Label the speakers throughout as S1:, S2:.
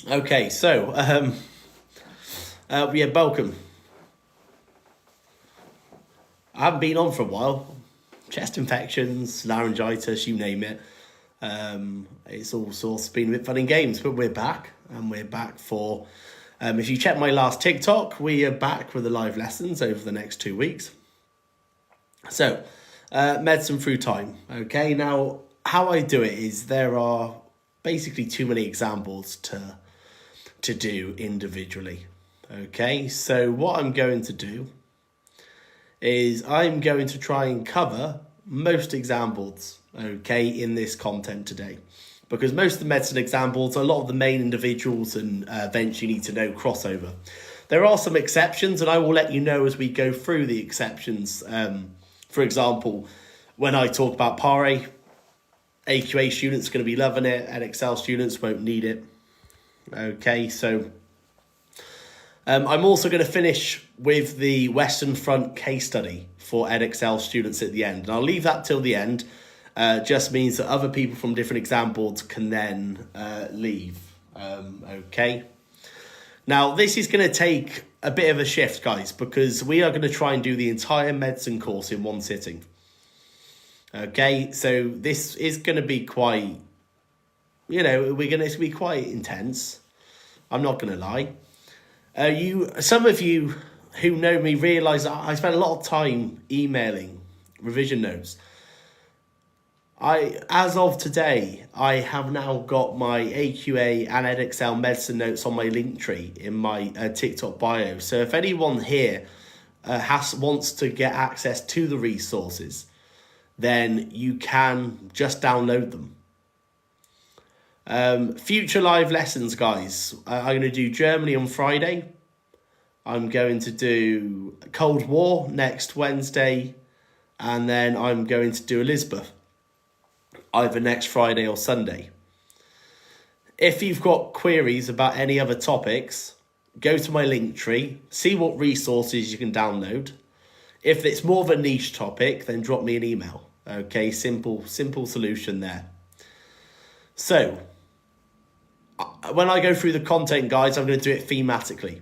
S1: Okay, so yeah, welcome. I haven't been on for a while. Chest infections, laryngitis, you name it. It's all sorts been a bit fun and games, but we're back, and we're back for. If you check my last TikTok, we are back with the live lessons over the next 2 weeks. So, medicine through time. Okay, now how I do it is there are basically too many examples to do individually. Okay, so what I'm going to do is I'm going to try and cover most examples, okay, in this content today. Because most of the medicine examples, a lot of the main individuals and events you need to know crossover. There are some exceptions, and I will let you know as we go through the exceptions. For example, when I talk about PARE, AQA students are going to be loving it, Edexcel students won't need it. Okay, so I'm also going to finish with the Western Front case study for Edexcel students at the end. And I'll leave that till the end. Just means that other people from different exam boards can then leave. Okay. Now, this is going to take a bit of a shift, guys, because we are going to try and do the entire medicine course in one sitting. Okay, so this is going to be quite, we're going to be quite intense. I'm not going to lie. Some of you who know me realise that I spend a lot of time emailing revision notes. As of today, I have now got my AQA and Edexcel medicine notes on my Linktree in my TikTok bio. So if anyone here wants to get access to the resources, then you can just download them. Future live lessons, guys. I'm going to do Germany on Friday. I'm going to do Cold War next Wednesday. And then I'm going to do Elizabeth either next Friday or Sunday. If you've got queries about any other topics, go to my Linktree, see what resources you can download. If it's more of a niche topic, then drop me an email. Okay, simple solution there. So, when I go through the content, guys, I'm going to do it thematically.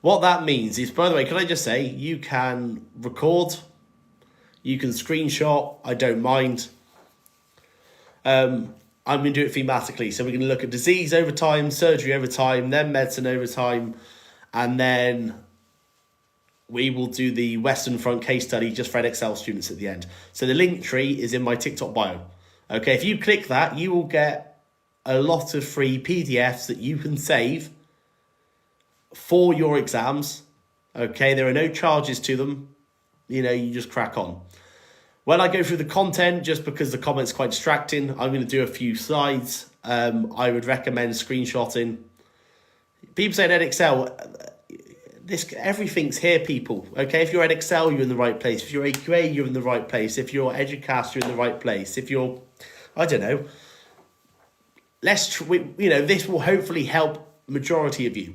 S1: What that means is, by the way, can I just say, you can record, you can screenshot, I don't mind. I'm going to do it thematically. So we're going to look at disease over time, surgery over time, then medicine over time, and then we will do the Western Front case study just for Edexcel students at the end. So the Linktree is in my TikTok bio. Okay, if you click that, you will get a lot of free PDFs that you can save for your exams. Okay, there are no charges to them. You just crack on. When I go through the content, just because the comment's quite distracting, I'm going to do a few slides. I would recommend screenshotting. People say Edexcel, everything's here, people. Okay, if you're Edexcel, you're in the right place. If you're AQA, you're in the right place. If you're Educast, you're in the right place. If you're, I don't know, this will hopefully help majority of you.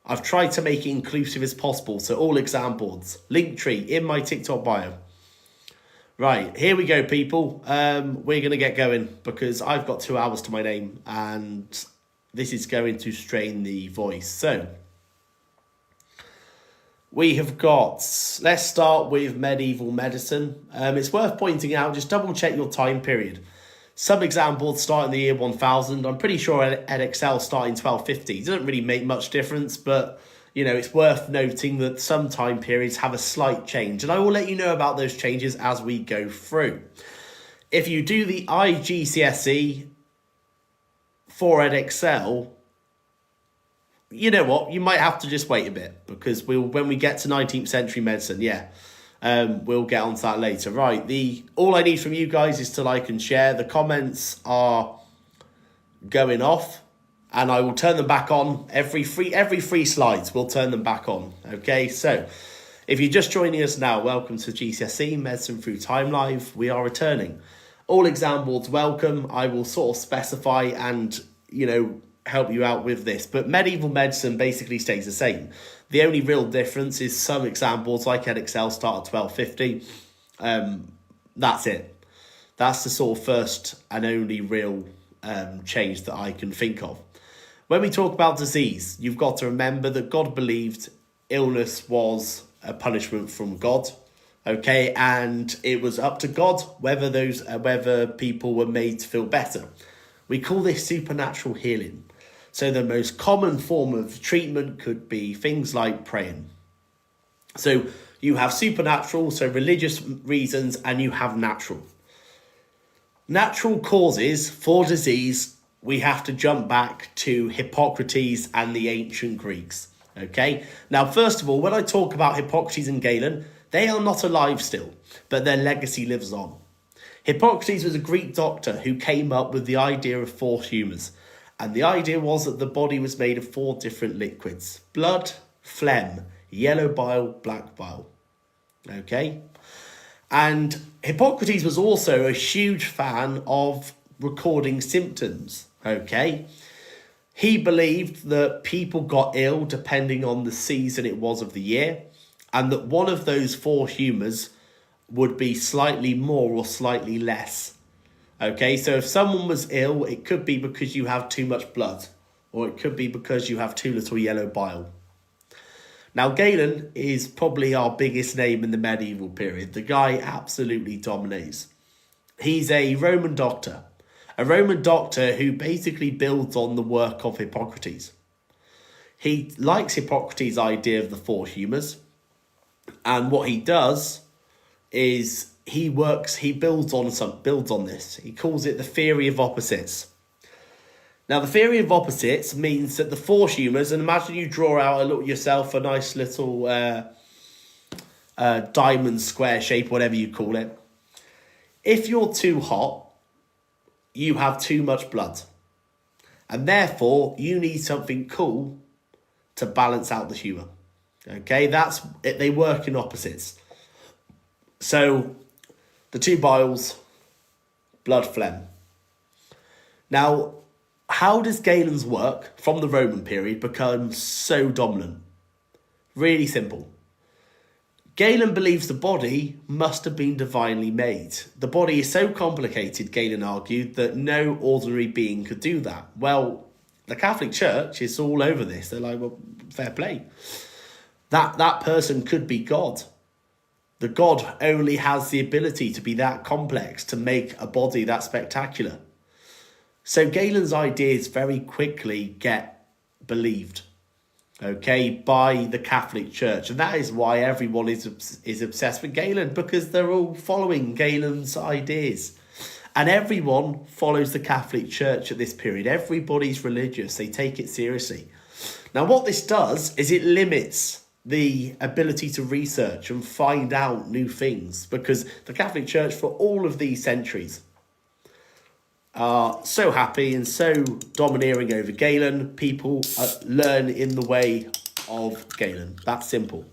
S1: I've tried to make it inclusive as possible, so all exam boards, Linktree in my TikTok bio. Right, here we go, people. We're going to get going because I've got 2 hours to my name and this is going to strain the voice. So, we have got, let's start with medieval medicine. It's worth pointing out, just double check your time period. Some exam boards start in the year 1000. I'm pretty sure Edexcel start in 1250. It doesn't really make much difference, but it's worth noting that some time periods have a slight change, and I will let you know about those changes as we go through. If you do the IGCSE for Edexcel, you know what? You might have to just wait a bit because when we get to 19th century medicine, we'll get onto that later. Right, all I need from you guys is to like and share. The comments are going off, and I will turn them back on every three slides. We'll turn them back on. Okay, so if you're just joining us now, welcome to GCSE Medicine Through Time Live. We are returning. All exam boards welcome. I will sort of specify and help you out with this, but medieval medicine basically stays the same. The only real difference is some exam boards like Edexcel start at 1250. That's it. That's the sort of first and only real change that I can think of. When we talk about disease, you've got to remember that God believed illness was a punishment from God. Okay, and it was up to God whether people were made to feel better. We call this supernatural healing. So the most common form of treatment could be things like praying. So you have supernatural, so religious reasons, and you have natural. Natural causes for disease, we have to jump back to Hippocrates and the ancient Greeks. Okay, now first of all, when I talk about Hippocrates and Galen, they are not alive still, but their legacy lives on. Hippocrates was a Greek doctor who came up with the idea of 4 humours. And the idea was that the body was made of 4 different liquids: blood, phlegm, yellow bile, black bile. Okay? And Hippocrates was also a huge fan of recording symptoms. Okay? He believed that people got ill depending on the season it was of the year, and that one of those 4 humours would be slightly more or slightly less. Okay, so if someone was ill, it could be because you have too much blood, or it could be because you have too little yellow bile. Now, Galen is probably our biggest name in the medieval period. The guy absolutely dominates. He's a Roman doctor who basically builds on the work of Hippocrates. He likes Hippocrates' idea of the 4 humours, and what he does is he builds on this. He calls it the theory of opposites. Now, the theory of opposites means that the 4 humours, and imagine you draw out yourself a nice little diamond square shape, whatever you call it. If you're too hot, you have too much blood. And therefore, you need something cool to balance out the humour. Okay, that's it. They work in opposites. So, the 2 biles, blood, phlegm. Now, how does Galen's work from the Roman period become so dominant? Really simple. Galen believes the body must have been divinely made. The body is so complicated, Galen argued, that no ordinary being could do that. Well, the Catholic Church is all over this. They're like, well, fair play. That person could be God. The God only has the ability to be that complex, to make a body that spectacular. So Galen's ideas very quickly get believed, okay, by the Catholic Church. And that is why everyone is obsessed with Galen, because they're all following Galen's ideas. And everyone follows the Catholic Church at this period. Everybody's religious. They take it seriously. Now, what this does is it limits the ability to research and find out new things, because the Catholic Church for all of these centuries are so happy and so domineering over Galen. People learn in the way of Galen. That's simple.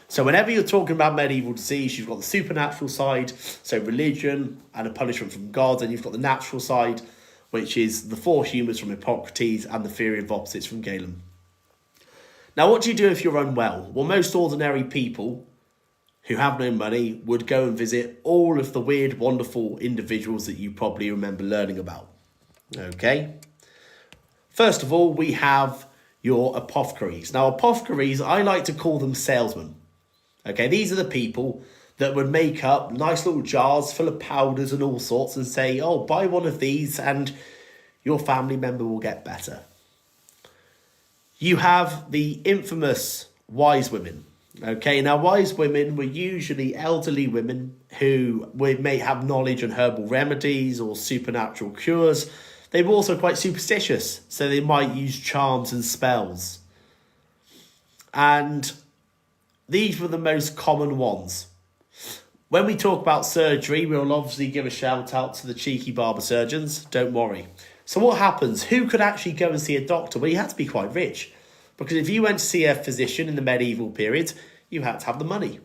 S1: So whenever you're talking about medieval disease, you've got the supernatural side, so religion and a punishment from God, and you've got the natural side, which is the 4 humours from Hippocrates and the theory of opposites from Galen. Now, what do you do if you're unwell? Well, most ordinary people who have no money would go and visit all of the weird, wonderful individuals that you probably remember learning about. Okay? First of all, we have your apothecaries. Now, apothecaries, I like to call them salesmen. Okay, these are the people that would make up nice little jars full of powders and all sorts and say, oh, buy one of these and your family member will get better. You have the infamous wise women. Okay, now wise women were usually elderly women who may have knowledge on herbal remedies or supernatural cures. They were also quite superstitious, so they might use charms and spells. And these were the most common ones. When we talk about surgery, we'll obviously give a shout out to the cheeky barber surgeons. Don't worry. So what happens? Who could actually go and see a doctor? Well, you had to be quite rich. Because if you went to see a physician in the medieval period, you had to have the money.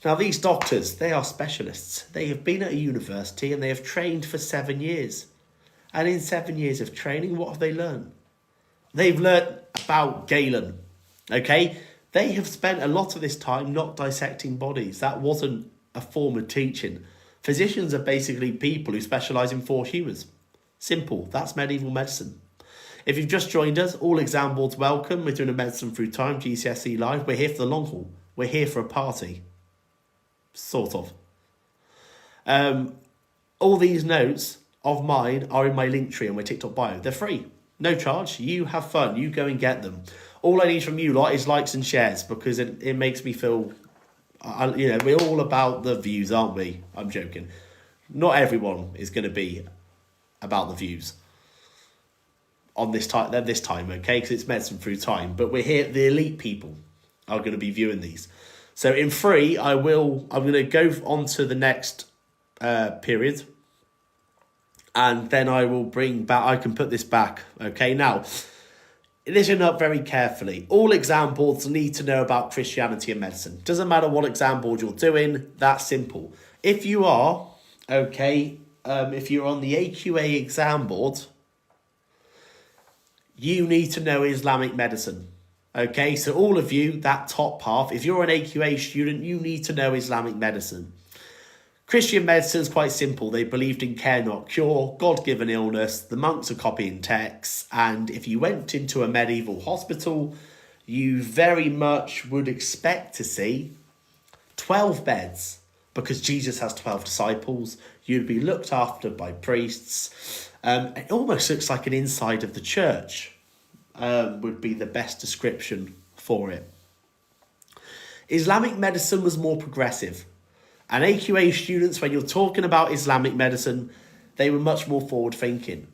S1: Now, these doctors, they are specialists. They have been at a university and they have trained for 7 years. And in 7 years of training, what have they learned? They've learned about Galen. Okay? They have spent a lot of this time not dissecting bodies. That wasn't a form of teaching. Physicians are basically people who specialise in 4 humours. Simple. That's medieval medicine. If you've just joined us, all exam boards welcome. We're doing a Medicine Through Time GCSE Live. We're here for the long haul. We're here for a party. Sort of. All these notes of mine are in my link tree on my TikTok bio. They're free. No charge. You have fun. You go and get them. All I need from you lot is likes and shares, because it makes me feel... we're all about the views, aren't we? I'm joking. Not everyone is going to be about the views on this time, okay? Because it's Medicine Through Time. But we're here, the elite people are going to be viewing these. So in 3, I'm going to go on to the next period. And then I will bring back, I can put this back, okay? Now, listen up very carefully. All exam boards need to know about Christianity and medicine. Doesn't matter what exam board you're doing, that's simple. If you are, if you're on the AQA exam board, you need to know Islamic medicine. Okay, so all of you, that top half, if you're an AQA student, you need to know Islamic medicine. Christian medicine is quite simple. They believed in care, not cure, God-given illness. The monks are copying texts. And if you went into a medieval hospital, you very much would expect to see 12 beds, because Jesus has 12 disciples. You'd be looked after by priests. It almost looks like an inside of the church, would be the best description for it. Islamic medicine was more progressive. And AQA students, when you're talking about Islamic medicine, they were much more forward-thinking.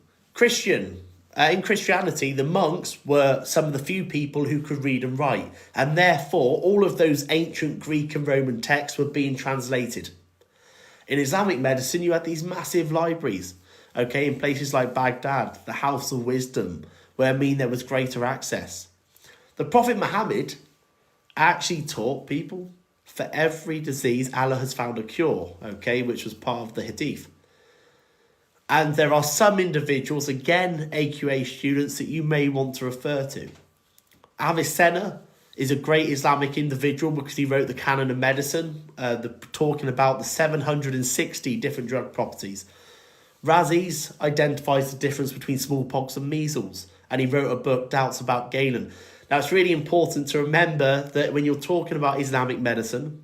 S1: In Christianity, the monks were some of the few people who could read and write. And therefore, all of those ancient Greek and Roman texts were being translated. In Islamic medicine, you had these massive libraries, okay, in places like Baghdad, the House of Wisdom, where there was greater access. The Prophet Muhammad actually taught people, for every disease, Allah has found a cure, okay, which was part of the hadith. And there are some individuals, again, AQA students, that you may want to refer to. Avicenna is a great Islamic individual because he wrote the Canon of Medicine, talking about the 760 different drug properties. Razi's identifies the difference between smallpox and measles, and he wrote a book, Doubts About Galen. Now, it's really important to remember that when you're talking about Islamic medicine,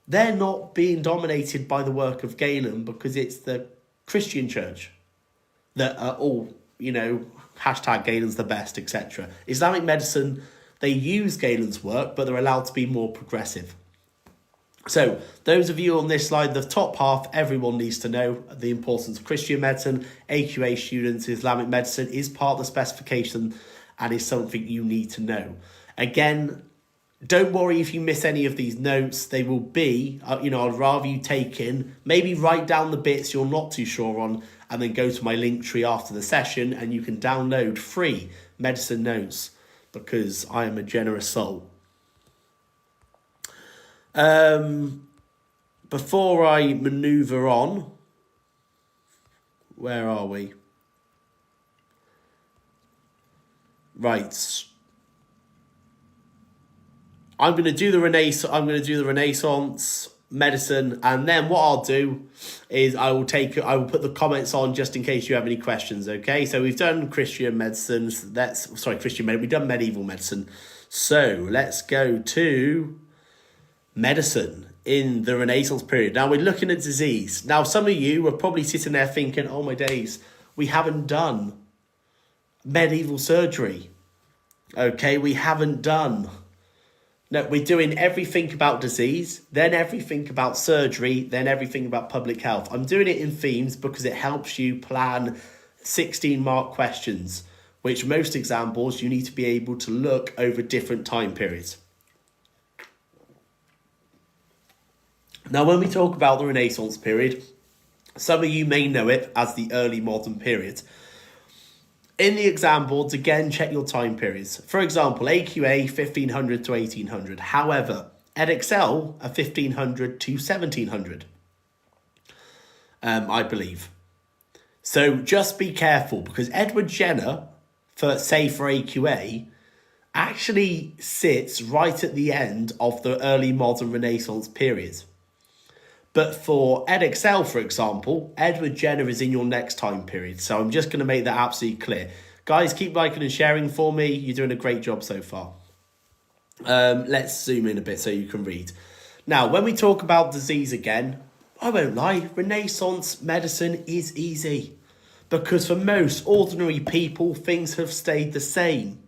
S1: they're not being dominated by the work of Galen, because it's the Christian church that are all, hashtag Galen's the best, etc. Islamic medicine, they use Galen's work, but they're allowed to be more progressive. So, those of you on this slide, the top half, everyone needs to know the importance of Christian medicine. AQA students, Islamic medicine is part of the specification and is something you need to know. Again, don't worry if you miss any of these notes. They will be, I'd rather you take in, maybe write down the bits you're not too sure on, and then go to my link tree after the session and you can download free medicine notes, because I am a generous soul. Before I maneuver on, where are we? Right. I'm going to do the Renaissance medicine, and then what I'll do is I will put the comments on just in case you have any questions, okay? So we've done Christian medicine. We've done medieval medicine. So let's go to medicine in the Renaissance period. Now we're looking at disease. Now some of you are probably sitting there thinking, oh my days, we haven't done medieval surgery. Okay, we haven't done. No, we're doing everything about disease, then everything about surgery, then everything about public health. I'm doing it in themes because it helps you plan 16-mark questions, which most exam boards you need to be able to look over different time periods. Now, when we talk about the Renaissance period, some of you may know it as the early modern period. In the exam boards, again, check your time periods. For example, AQA 1500 to 1800. However, Edexcel are 1500 to 1700, I believe. So just be careful, because Edward Jenner, for AQA, actually sits right at the end of the early modern Renaissance period. But for Edexcel, for example, Edward Jenner is in your next time period. So I'm just going to make that absolutely clear. Guys, keep liking and sharing for me. You're doing a great job so far. Let's zoom in a bit so you can read. Now, when we talk about disease again, I won't lie, Renaissance medicine is easy. Because for most ordinary people, things have stayed the same.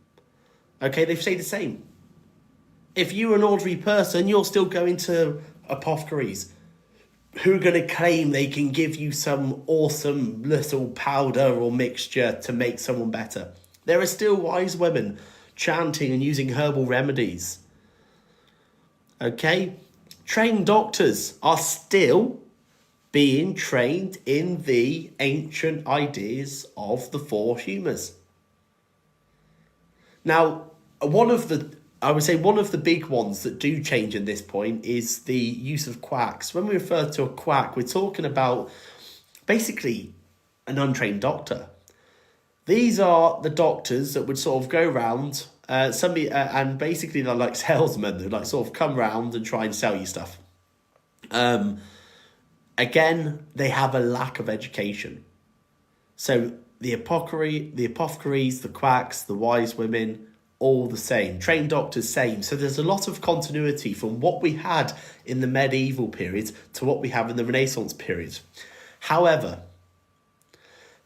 S1: Okay, they've stayed the same. If you're an ordinary person, you're still going to apothecaries who are going to claim they can give you some awesome little powder or mixture to make someone better. There are still wise women chanting and using herbal remedies. Okay? Trained doctors are still being trained in the ancient ideas of the four humours. Now, one of the big ones that do change at this point is the use of quacks. When we refer to a quack, we're talking about basically an untrained doctor. These are the doctors that would sort of go around, and basically they're like salesmen who like sort of come round and try and sell you stuff. Again, they have a lack of education. So the apothecaries, the quacks, the wise women, all the same. Trained doctors, same. So there's a lot of continuity from what we had in the medieval period to what we have in the Renaissance period. However,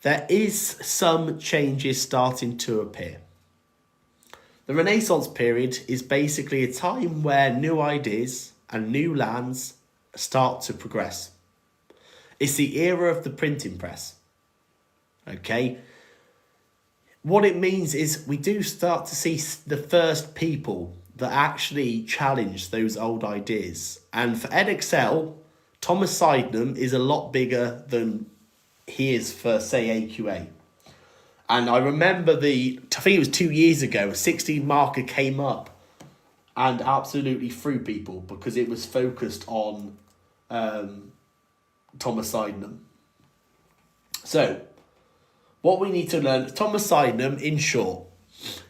S1: there is some changes starting to appear. The Renaissance period is basically a time where new ideas and new lands start to progress. It's the era of the printing press. Okay? What it means is we do start to see the first people that actually challenge those old ideas. And for Edexcel, Thomas Sydenham is a lot bigger than he is for, say, AQA. And I remember I think it was 2 years ago, a 16 marker came up and absolutely threw people because it was focused on Thomas Sydenham. So, what we need to learn, Thomas Sydenham, in short,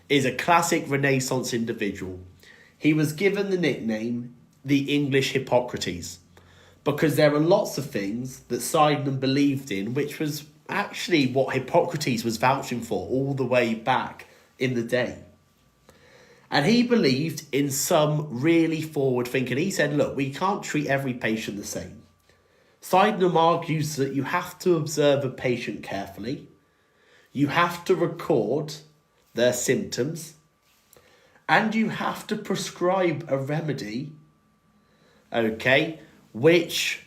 S1: is a classic Renaissance individual. He was given the nickname the English Hippocrates because there are lots of things that Sydenham believed in, which was actually what Hippocrates was vouching for all the way back in the day. And he believed in some really forward thinking. He said, look, we can't treat every patient the same. Sydenham argues that you have to observe a patient carefully. You have to record their symptoms. And you have to prescribe a remedy, okay, which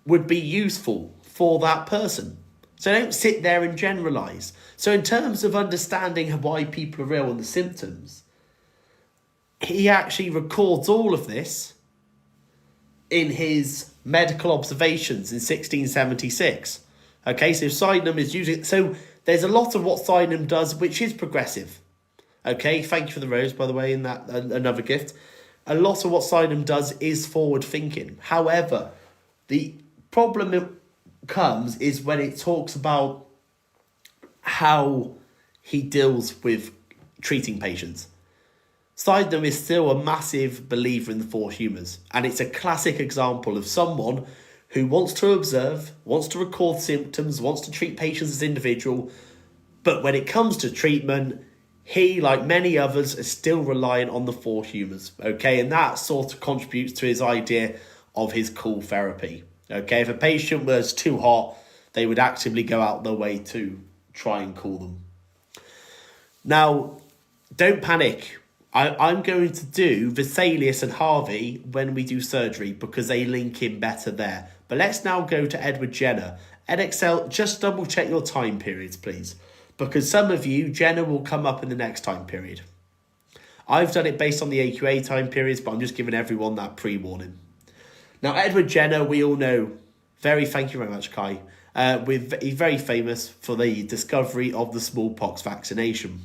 S1: would be useful for that person. So don't sit there and generalise. So in terms of understanding why people are ill and the symptoms, he actually records all of this in his medical observations in 1676. Okay, so Sydenham is using... So there's a lot of what Sydenham does, which is progressive. Okay, thank you for the rose, by the way, in that another gift. A lot of what Sydenham does is forward thinking. However, the problem it comes is when it talks about how he deals with treating patients. Sydenham is still a massive believer in the four humours, and it's a classic example of someone who wants to observe, wants to record symptoms, wants to treat patients as individual, but when it comes to treatment, he, like many others, is still reliant on the four humours, okay? And that sort of contributes to his idea of his cool therapy, okay? If a patient was too hot, they would actively go out their way to try and cool them. Now, don't panic. I'm going to do Vesalius and Harvey when we do surgery because they link in better there. But let's now go to Edward Jenner. Edexcel, just double check your time periods, please. Because some of you, Jenner will come up in the next time period. I've done it based on the AQA time periods, but I'm just giving everyone that pre-warning. Now, Edward Jenner, we all know, thank you very much, Kai. He's very famous for the discovery of the smallpox vaccination.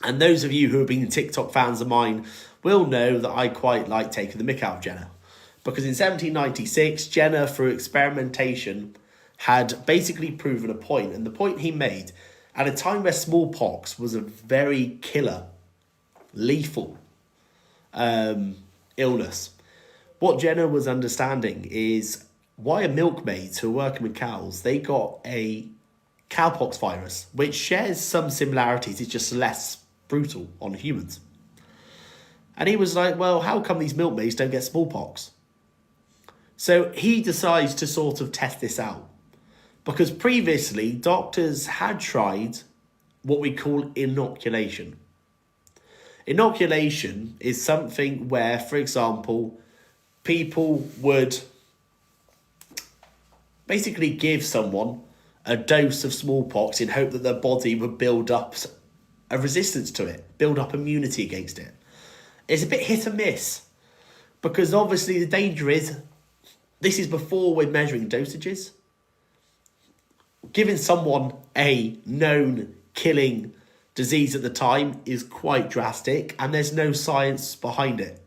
S1: And those of you who have been TikTok fans of mine will know that I quite like taking the mick out of Jenner. Because in 1796, Jenner, through experimentation, had basically proven a point. And the point he made, at a time where smallpox was a very killer, lethal illness, what Jenner was understanding is why are milkmaids who are working with cows, they got a cowpox virus, which shares some similarities, it's just less brutal on humans. And he was like, well, how come these milkmaids don't get smallpox? So he decides to sort of test this out. Because previously, doctors had tried what we call inoculation. Inoculation is something where, for example, people would basically give someone a dose of smallpox in hope that their body would build up a resistance to it, build up immunity against it. It's a bit hit and miss, because obviously the danger is, this is before we're measuring dosages. Giving someone a known killing disease at the time is quite drastic, and there's no science behind it.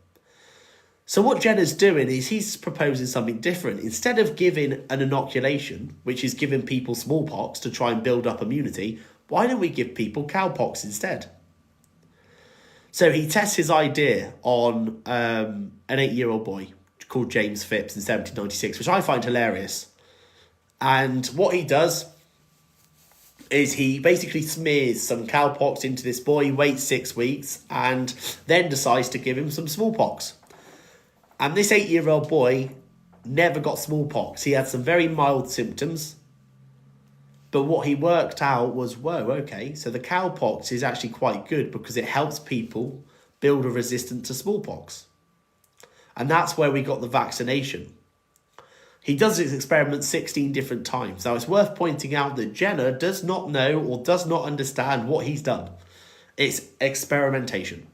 S1: So what Jenner's doing is he's proposing something different. Instead of giving an inoculation, which is giving people smallpox to try and build up immunity, why don't we give people cowpox instead? So he tests his idea on an 8-year-old boy called James Phipps in 1796, which I find hilarious. And what he does is he basically smears some cowpox into this boy, waits 6 weeks, and then decides to give him some smallpox. And this 8-year-old boy never got smallpox. He had some very mild symptoms. But what he worked out was, whoa, okay, so the cowpox is actually quite good because it helps people build a resistance to smallpox. And that's where we got the vaccination. He does this experiment 16 different times. Now, it's worth pointing out that Jenner does not know or does not understand what he's done. It's experimentation.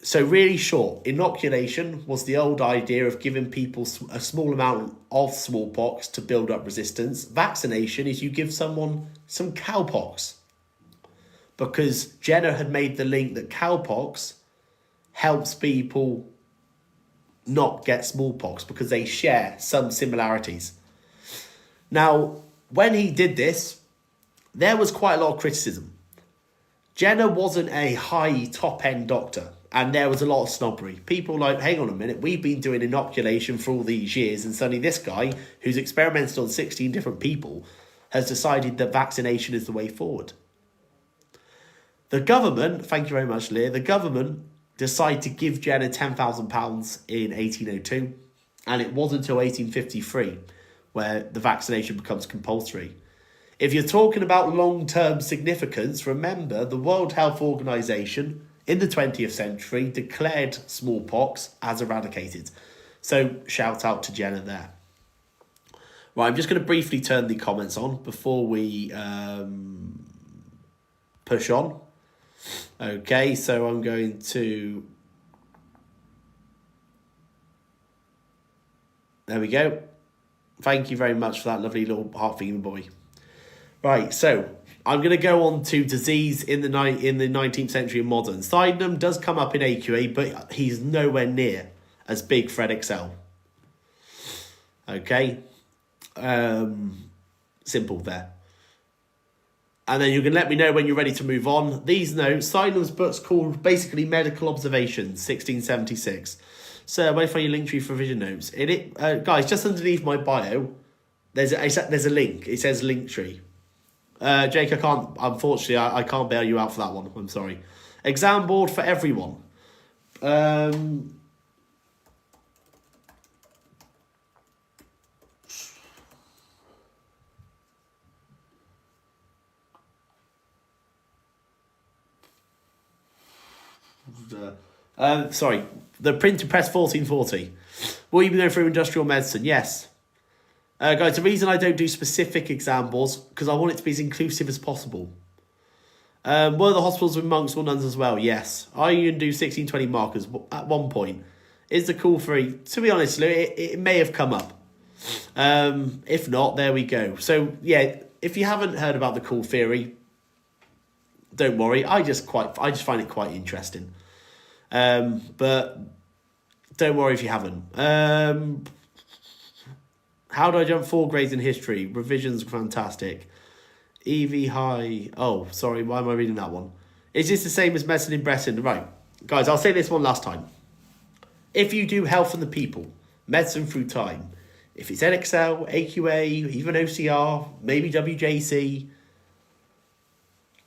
S1: So really short, inoculation was the old idea of giving people a small amount of smallpox to build up resistance. Vaccination is you give someone some cowpox. Because Jenner had made the link that cowpox helps people not get smallpox because they share some similarities. Now, when he did this, there was quite a lot of criticism. Jenner wasn't a high top-end doctor, and there was a lot of snobbery. People like, hang on a minute, we've been doing inoculation for all these years, and suddenly this guy, who's experimented on 16 different people, has decided that vaccination is the way forward. The government, thank you very much, Lear, the government decided to give Jenner £10,000 in 1802, and it wasn't until 1853 where the vaccination becomes compulsory. If you're talking about long-term significance, remember the World Health Organization in the 20th century declared smallpox as eradicated. So shout out to Jenner there. Right, I'm just going to briefly turn the comments on before we push on. Okay, so I'm going to... There we go. Thank you very much for that lovely little heart-feeding boy. Right, so I'm going to go on to disease in the 19th century and modern. Sydenham does come up in AQA, but he's nowhere near as big Fred Excel. Okay, simple there. And then you can let me know when you're ready to move on. These notes, Sydenham's book's called basically Medical Observations, 1676. So wait for your link tree for vision notes. Guys, just underneath my bio, there's a link. It says link tree. Jake, unfortunately, I can't bail you out for that one. I'm sorry. Exam board for everyone. Sorry, the printing press 1440. Will you be going through industrial medicine? Yes. Guys, the reason I don't do specific exam boards because I want it to be as inclusive as possible. Were the hospitals with monks or nuns as well? Yes. Are you going to do 1620 markers at one point? Is the call free? To be honest, it may have come up. If not, there we go. So, yeah, if you haven't heard about the call theory, don't worry. I just find it quite interesting. But don't worry if you haven't. How do I jump 4 grades in history? Revisions are fantastic. EV high. Oh, sorry. Why am I reading that one? Is this the same as medicine in Breton? Right. Guys, I'll say this one last time. If you do health and the people, medicine through time, if it's Edexcel, AQA, even OCR, maybe WJC,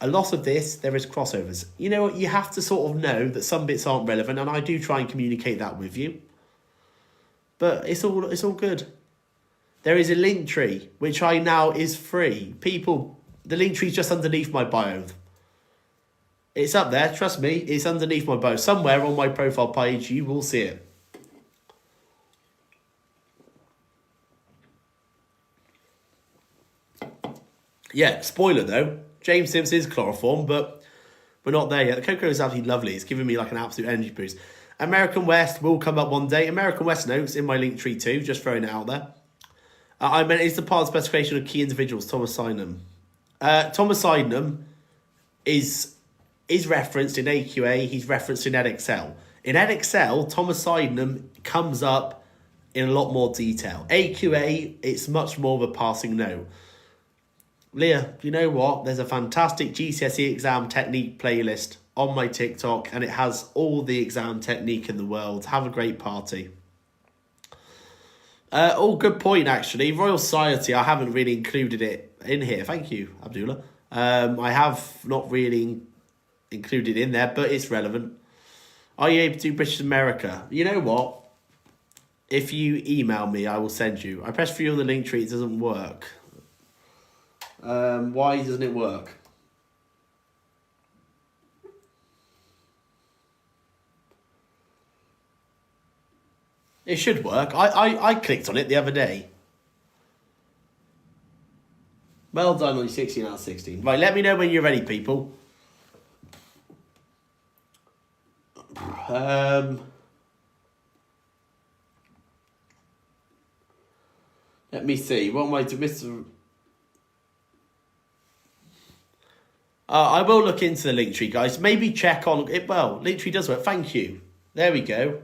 S1: a lot of this, there is crossovers. You know what? You have to sort of know that some bits aren't relevant, and I do try and communicate that with you. But it's all good. There is a link tree, which I now is free. People, the link tree is just underneath my bio. It's up there, trust me, it's underneath my bio. Somewhere on my profile page, you will see it. Yeah, spoiler though, James Simpson is chloroform, but we're not there yet. The cocoa is absolutely lovely. It's giving me like an absolute energy boost. American West will come up one day. American West notes in my link tree too, just throwing it out there. I meant it's the part of specification of key individuals, Thomas Sydenham. Thomas Sydenham is referenced in AQA, he's referenced in Edexcel. In Edexcel, Thomas Sydenham comes up in a lot more detail. AQA, it's much more of a passing note. Leah, you know what? There's a fantastic GCSE exam technique playlist on my TikTok, and it has all the exam technique in the world. Have a great party. Good point, actually. Royal Society, I haven't really included it in here. Thank you, Abdullah. I have not really included in there, but it's relevant. Are you able to do British America? You know what? If you email me, I will send you. I press for you on the link tree, it doesn't work. Why doesn't it work? It should work. I clicked on it the other day. Well done on your 16 out of 16. Right, let me know when you're ready, people. Let me see. What am I to Mr. I will look into the Linktree, guys. Maybe check on it. Well, Linktree does work. Thank you. There we go.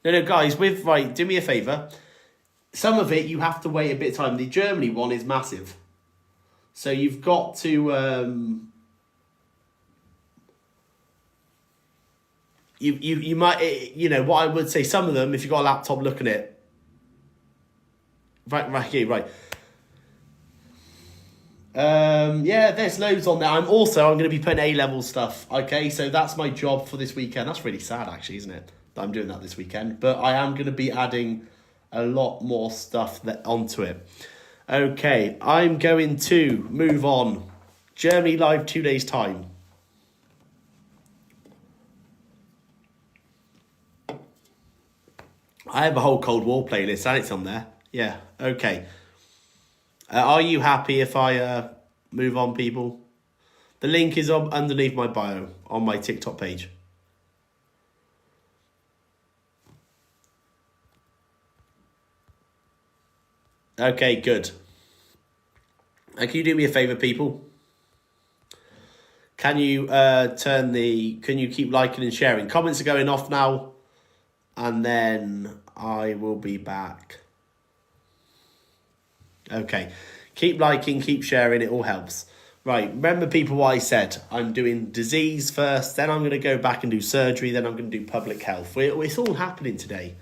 S1: No, guys, right, do me a favour. Some of it, you have to wait a bit of time. The Germany one is massive. So you've got to... You might, you know, what I would say, some of them, if you've got a laptop, look at it. Right. Yeah, there's loads on there. I'm going to be putting A-level stuff. Okay, so that's my job for this weekend. That's really sad, actually, isn't it? That I'm doing that this weekend. But I am going to be adding a lot more stuff onto it. Okay, I'm going to move on. Germany live 2 days' time. I have a whole Cold War playlist and it's on there. Yeah, okay. Are you happy if I move on, people? The link is underneath my bio on my TikTok page. Okay, good. Can you do me a favour, people? Can you can you keep liking and sharing? Comments are going off now. And then I will be back. Okay. Keep liking, keep sharing. It all helps. Right. Remember, people, what I said. I'm doing disease first. Then I'm going to go back and do surgery. Then I'm going to do public health. It's all happening today.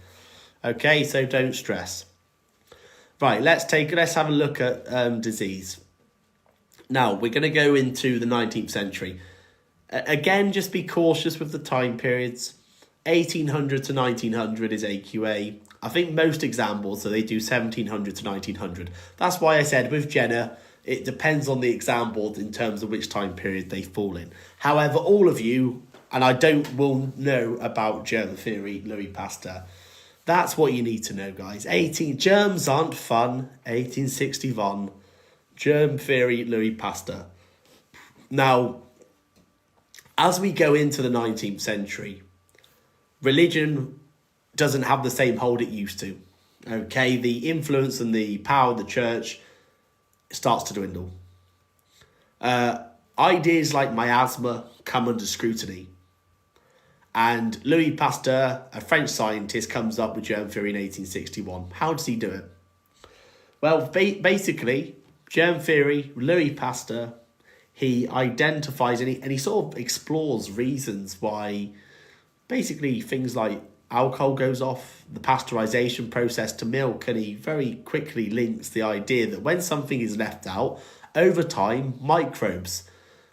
S1: Okay. So don't stress. Right. Let's have a look at disease. Now, we're going to go into the 19th century. Again, just be cautious with the time periods. 1800 to 1900 is AQA. I think most exam boards, so they do 1700 to 1900. That's why I said with Jenna, it depends on the exam board in terms of which time period they fall in. However, all of you, and will know about germ theory, Louis Pasteur. That's what you need to know, guys. Germs aren't fun. 1861. Germ theory, Louis Pasteur. Now, as we go into the 19th century, religion doesn't have the same hold it used to. Okay, the influence and the power of the church starts to dwindle. Ideas like miasma come under scrutiny. And Louis Pasteur, a French scientist, comes up with germ theory in 1861. How does he do it? Well, basically, germ theory, Louis Pasteur, he identifies and he sort of explores reasons why basically things like alcohol goes off, the pasteurization process to milk, and he very quickly links the idea that when something is left out, over time,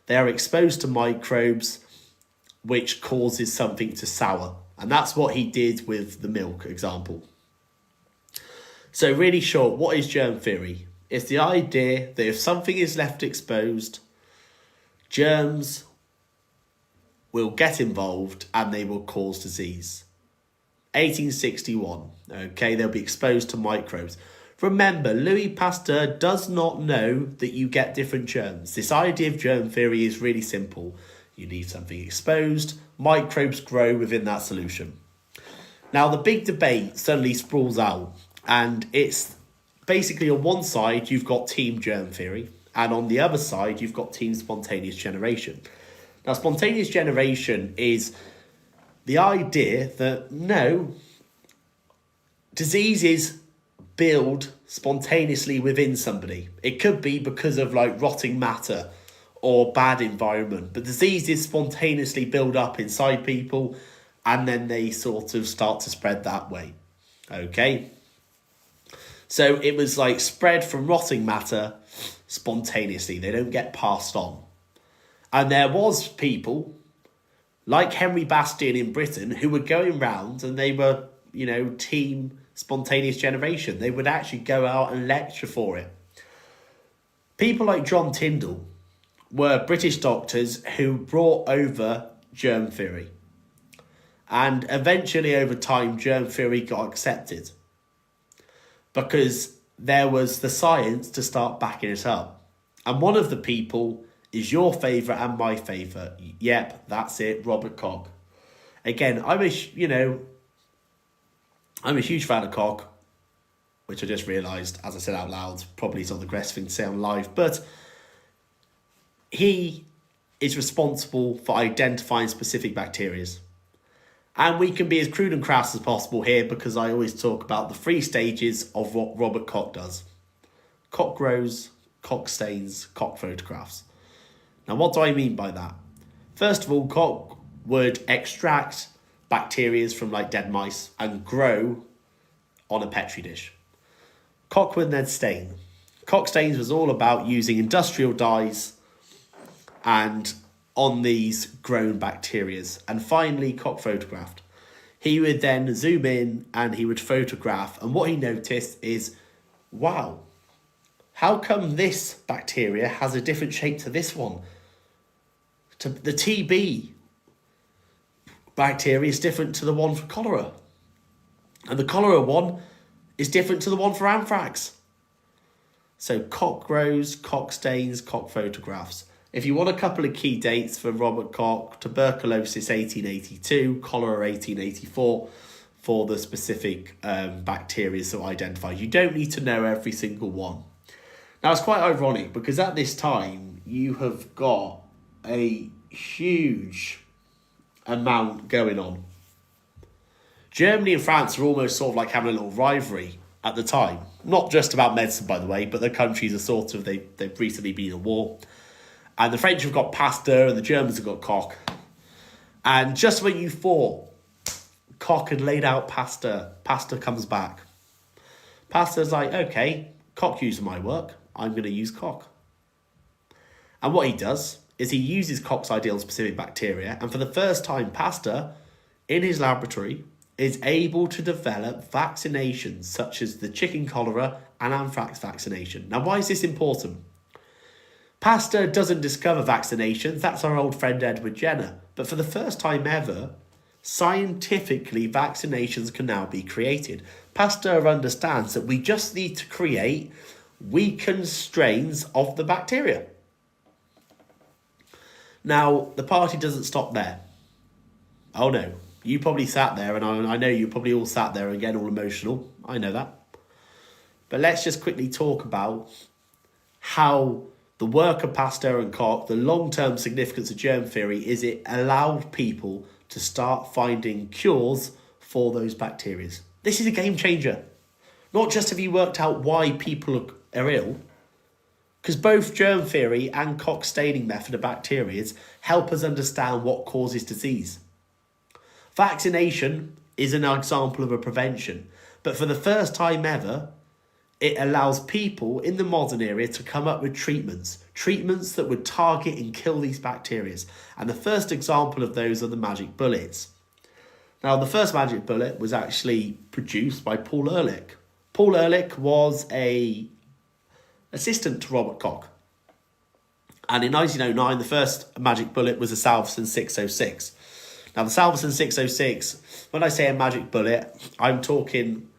S1: they are exposed to microbes, which causes something to sour. And that's what he did with the milk example. So really short, what is germ theory? It's the idea that if something is left exposed, germs will get involved and they will cause disease. 1861, okay, they'll be exposed to microbes. Remember, Louis Pasteur does not know that you get different germs. This idea of germ theory is really simple. You leave something exposed, microbes grow within that solution. Now, the big debate suddenly sprawls out, and it's basically on one side, you've got team germ theory, and on the other side, you've got team spontaneous generation. Now, spontaneous generation is the idea that no, diseases build spontaneously within somebody. It could be because of like rotting matter or bad environment, but diseases spontaneously build up inside people and then they sort of start to spread that way. Okay? So it was like spread from rotting matter spontaneously. They don't get passed on. And there was people like Henry Bastian in Britain who were going round and they were, team spontaneous generation. They would actually go out and lecture for it. People like John Tyndall were British doctors who brought over germ theory. And eventually over time, germ theory got accepted because there was the science to start backing it up. And one of the people is your favourite and my favourite. Yep, that's it, Robert Koch. Again, I'm a huge fan of Koch, which I just realised, as I said out loud, probably is not the best thing to say on live, but he is responsible for identifying specific bacteria. And we can be as crude and crass as possible here because I always talk about the 3 stages of what Robert Koch does. Koch grows, Koch stains, Koch photographs. Now, what do I mean by that? First of all, Koch would extract bacteria from like dead mice and grow on a petri dish. Koch would then stain. Koch stains was all about using industrial dyes and on these grown bacteria. And finally, Koch photographed. He would then zoom in and he would photograph. And what he noticed is, wow, how come this bacteria has a different shape to this one? The TB bacteria is different to the one for cholera. And the cholera one is different to the one for anthrax. So Koch grows, Koch stains, Koch photographs. If you want a couple of key dates for Robert Koch, tuberculosis 1882, cholera 1884, for the specific bacteria that are identified. You don't need to know every single one. Now, it's quite ironic because at this time, you have got a huge amount going on. Germany and France are almost sort of like having a little rivalry at the time. Not just about medicine, by the way, but the countries are sort of, they've recently been in a war. And the French have got Pasteur and the Germans have got Koch. And just when you thought Koch had laid out Pasteur comes back. Pasteur's like, okay, Koch used my work, I'm going to use Koch. And what he does is he uses Koch's ideal specific bacteria, and for the first time, Pasteur, in his laboratory, is able to develop vaccinations such as the chicken cholera and anthrax vaccination. Now, why is this important? Pasteur doesn't discover vaccinations, that's our old friend Edward Jenner. But for the first time ever, scientifically, vaccinations can now be created. Pasteur understands that we just need to create weakened strains of the bacteria. Now, the party doesn't stop there. Oh no, you probably sat there, and I know you probably all sat there and get all emotional. I know that. But let's just quickly talk about how the work of Pasteur and Koch, the long-term significance of germ theory, is it allowed people to start finding cures for those bacteria. This is a game changer. Not just have you worked out why people are ill, because both germ theory and Koch staining method of bacteria help us understand what causes disease. Vaccination is an example of a prevention. But for the first time ever, it allows people in the modern era to come up with treatments that would target and kill these bacteria. And the first example of those are the magic bullets. Now, the first magic bullet was actually produced by Paul Ehrlich. Paul Ehrlich was a assistant to Robert Koch. And in 1909, the first magic bullet was a Salveson 606. Now, the Salveson 606, when I say a magic bullet, I'm talking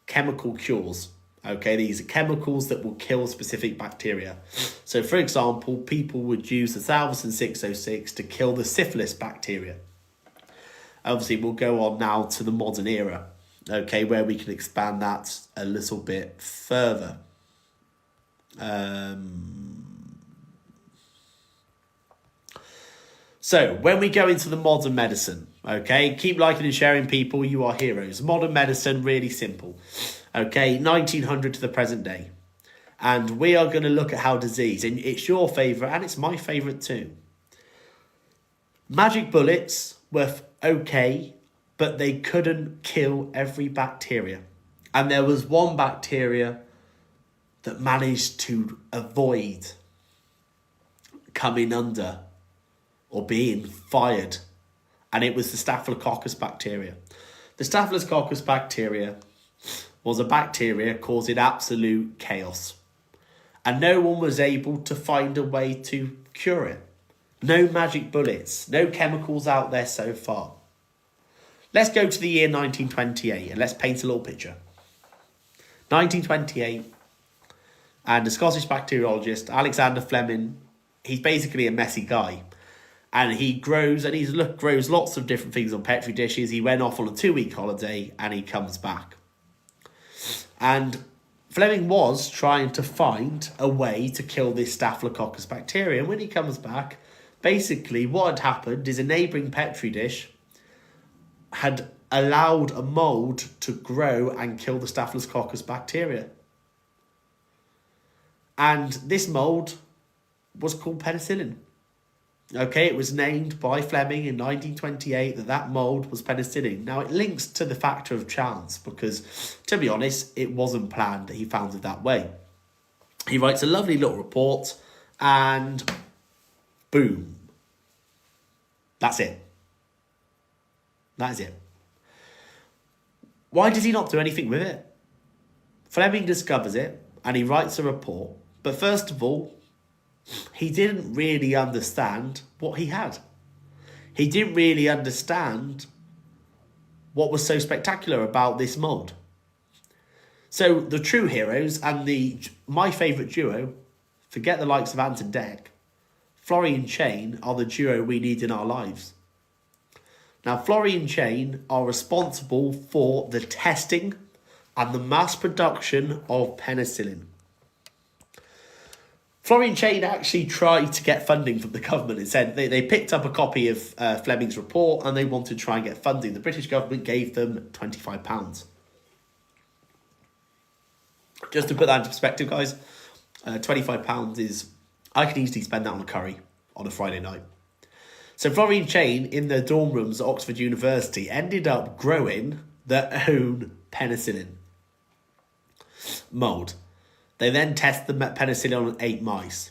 S1: chemical cures. Okay, these are chemicals that will kill specific bacteria. So, for example, people would use the Salveson 606 to kill the syphilis bacteria. Obviously, we'll go on now to the modern era, okay, where we can expand that a little bit further. So, when we go into the modern medicine, okay, keep liking and sharing, people, you are heroes. Modern medicine, really simple. Okay, 1900 to the present day. And we are going to look at how disease, and it's your favourite, and it's my favourite too. Magic bullets were okay, but they couldn't kill every bacteria. And there was one bacteria that managed to avoid coming under or being fired, and it was the Staphylococcus bacteria. The Staphylococcus bacteria was a bacteria causing absolute chaos, and no one was able to find a way to cure it. No magic bullets, no chemicals out there so far. Let's go to the year 1928 and let's paint a little picture. 1928, and the Scottish bacteriologist Alexander Fleming, he's basically a messy guy. And he grows lots of different things on Petri dishes. He went off on a 2-week holiday and he comes back. And Fleming was trying to find a way to kill this Staphylococcus bacteria. And when he comes back, basically what had happened is a neighbouring Petri dish had allowed a mould to grow and kill the Staphylococcus bacteria. And this mould was called penicillin. Okay, it was named by Fleming in 1928 that mould was penicillin. Now, it links to the factor of chance because, to be honest, it wasn't planned that he found it that way. He writes a lovely little report and boom. That's it. That is it. Why does he not do anything with it? Fleming discovers it and he writes a report. But first of all, he didn't really understand what he had. He didn't really understand what was so spectacular about this mould. So the true heroes and my favourite duo, forget the likes of Ant and Dec, Florey and Chain are the duo we need in our lives. Now, Florey and Chain are responsible for the testing and the mass production of penicillin. Florey and Chain actually tried to get funding from the government. It said they picked up a copy of Fleming's report and they wanted to try and get funding. The British government gave them £25. Just to put that into perspective, guys, £25 is... I could easily spend that on a curry on a Friday night. So Florey and Chain, in their dorm rooms at Oxford University, ended up growing their own penicillin mould. They then tested the penicillin on 8 mice.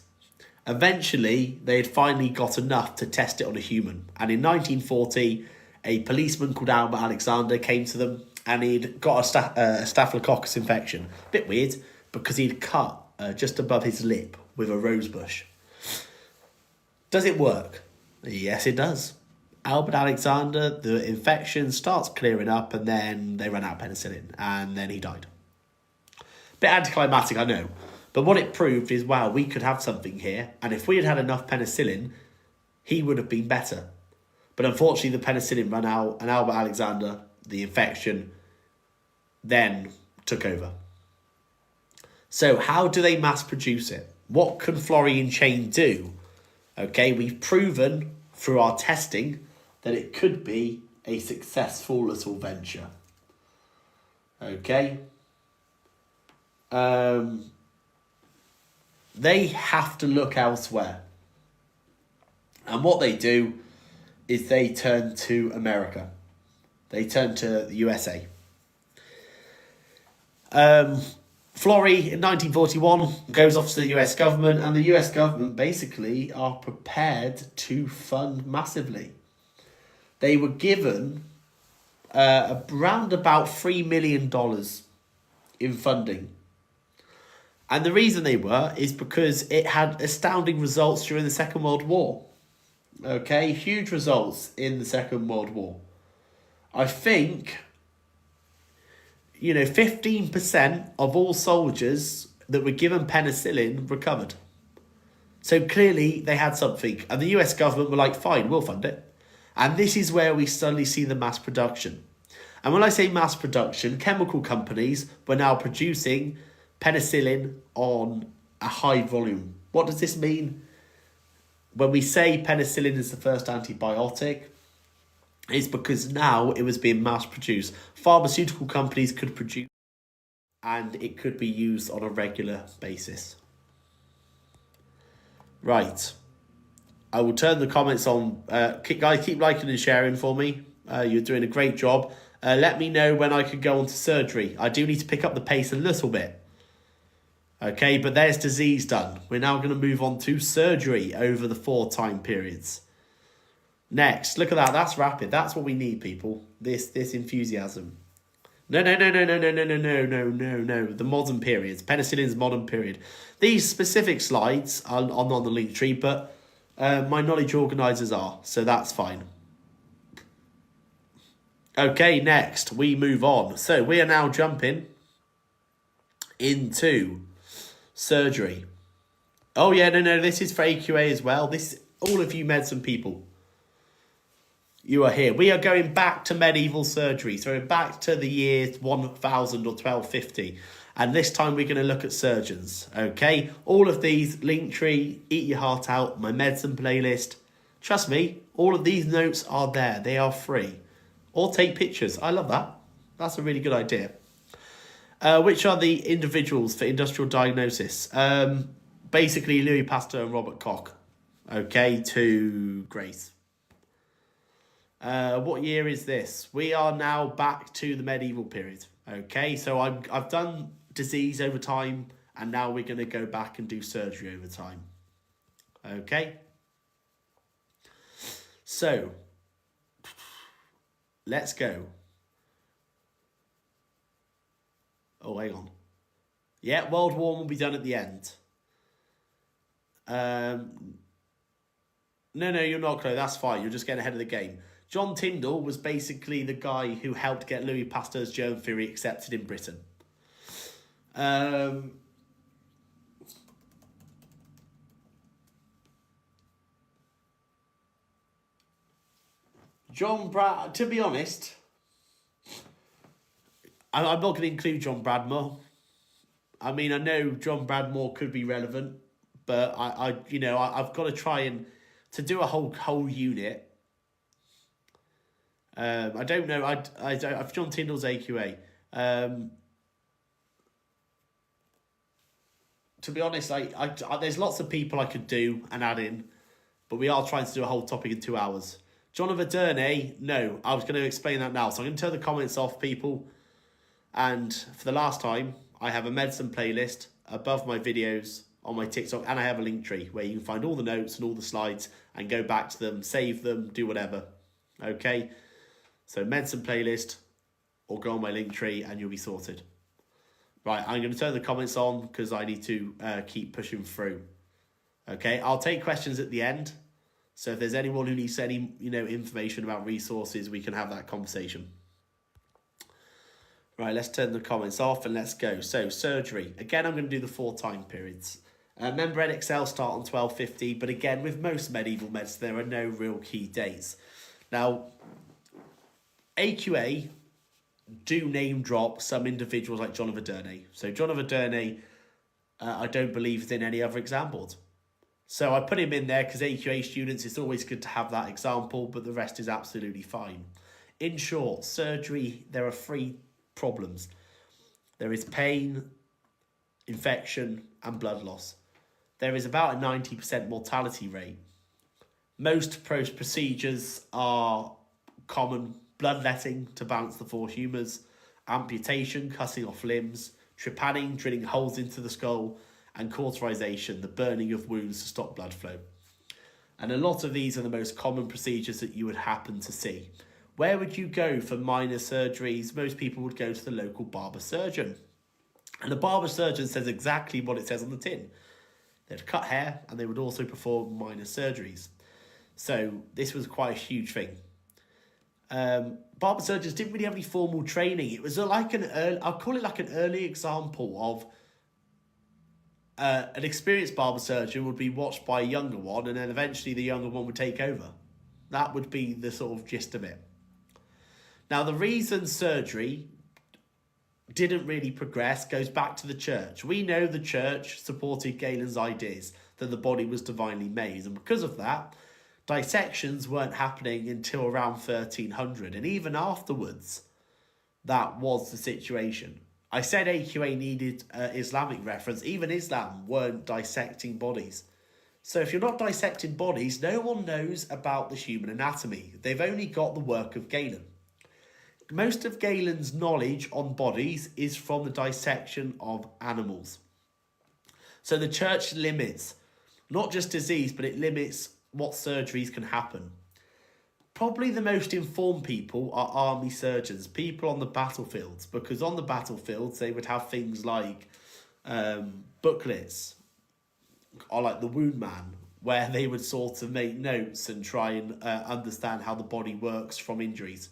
S1: Eventually, they had finally got enough to test it on a human. And in 1940, a policeman called Albert Alexander came to them and he'd got a staphylococcus infection. A bit weird, because he'd cut just above his lip with a rose bush. Does it work? Yes, it does. Albert Alexander, the infection starts clearing up and then they run out of penicillin and then he died. Bit anticlimactic, I know. But what it proved is, wow, we could have something here. And if we had had enough penicillin, he would have been better. But unfortunately, the penicillin ran out and Albert Alexander, the infection, then took over. So how do they mass produce it? What can Florey and Chain do? Okay, we've proven through our testing that it could be a successful little venture. Okay. They have to look elsewhere. And what they do is they turn to America. they turned to the USA. Florey in 1941 goes off to the US government, and the US government basically are prepared to fund massively. They were given around about $3 million in funding. And the reason they were is because it had astounding results during the Second World War. Okay, huge results in the Second World War. I think, 15% of all soldiers that were given penicillin recovered. So clearly they had something. And the US government were like, fine, we'll fund it. And this is where we suddenly see the mass production. And when I say mass production, chemical companies were now producing penicillin on a high volume. What does this mean? When we say penicillin is the first antibiotic, it's because now it was being mass produced. Pharmaceutical companies could produce, and it could be used on a regular basis. Right. I will turn the comments on. Guys, keep liking and sharing for me. You're doing a great job. Let me know when I could go on to surgery. I do need to pick up the pace a little bit. Okay, but there's disease done. We're now going to move on to surgery over the 4 time periods. Next, look at that. That's rapid. That's what we need, people. This enthusiasm. No. The modern periods. Penicillin's modern period. These specific slides are not on the link tree, but my knowledge organisers are, so that's fine. Okay, next we move on. So we are now jumping into surgery. Oh yeah, no, this is for AQA as well. This, all of you medicine people, you are here. We are going back to medieval surgery, so we're back to the year 1000 or 1250. And this time we're going to look at surgeons, okay? All of these, Linktree, Eat Your Heart Out, my medicine playlist. Trust me, all of these notes are there. They are free. Or take pictures. I love that. That's a really good idea. Which are the individuals for industrial diagnosis? Basically, Louis Pasteur and Robert Koch. Okay, to Grace. What year is this? We are now back to the medieval period. Okay, so I've done disease over time, and now we're going to go back and do surgery over time. Okay. So, let's go. Oh, hang on. Yeah, World War will be done at the end. No, you're not, Chloe. That's fine. You're just getting ahead of the game. John Tyndall was basically the guy who helped get Louis Pasteur's germ theory accepted in Britain. John Brad, to be honest, I'm not going to include John Bradmore. I mean, I know John Bradmore could be relevant, but I've got to try and to do a whole unit. I don't know. I've John Tyndall's AQA. To be honest, I there's lots of people I could do and add in, but we are trying to do a whole topic in 2 hours. John of Aderne, no, I was going to explain that now. So I'm going to turn the comments off, people. And for the last time, I have a medicine playlist above my videos on my TikTok, and I have a link tree where you can find all the notes and all the slides and go back to them, save them, do whatever. Okay? So medicine playlist, or go on my link tree and you'll be sorted. Right, I'm going to turn the comments on because I need to keep pushing through. Okay, I'll take questions at the end. So if there's anyone who needs any information about resources, we can have that conversation. Right, let's turn the comments off and let's go. So surgery. Again, I'm going to do the 4 time periods. Membrane Excel start on 1250, but again, with most medieval meds, there are no real key dates. Now, AQA do name drop some individuals like John of Aderne. So John of Aderne, I don't believe is in any other examples. So I put him in there because AQA students, it's always good to have that example, but the rest is absolutely fine. In short, surgery, there are 3 problems. There is pain, infection, and blood loss. There is about a 90% mortality rate. Most procedures are common bloodletting to balance the four humours, amputation, cutting off limbs, trepanning, drilling holes into the skull, and cauterization, the burning of wounds to stop blood flow. And a lot of these are the most common procedures that you would happen to see. Where would you go for minor surgeries? Most people would go to the local barber surgeon. And the barber surgeon says exactly what it says on the tin. They'd cut hair and they would also perform minor surgeries. So this was quite a huge thing. Barber surgeons didn't really have any formal training. It was like I'll call it like an early example of an experienced barber surgeon would be watched by a younger one, and then eventually the younger one would take over. That would be the sort of gist of it. Now, the reason surgery didn't really progress goes back to the church. We know the church supported Galen's ideas that the body was divinely made, and because of that, dissections weren't happening until around 1300, and even afterwards, that was the situation. I said AQA needed Islamic reference. Even Islam weren't dissecting bodies. So if you're not dissecting bodies, no one knows about the human anatomy. They've only got the work of Galen. Most of Galen's knowledge on bodies is from the dissection of animals. So the church limits not just disease, but it limits what surgeries can happen. Probably the most informed people are army surgeons, people on the battlefields, because on the battlefields they would have things like booklets, or like the Wound Man, where they would sort of make notes and try and understand how the body works from injuries.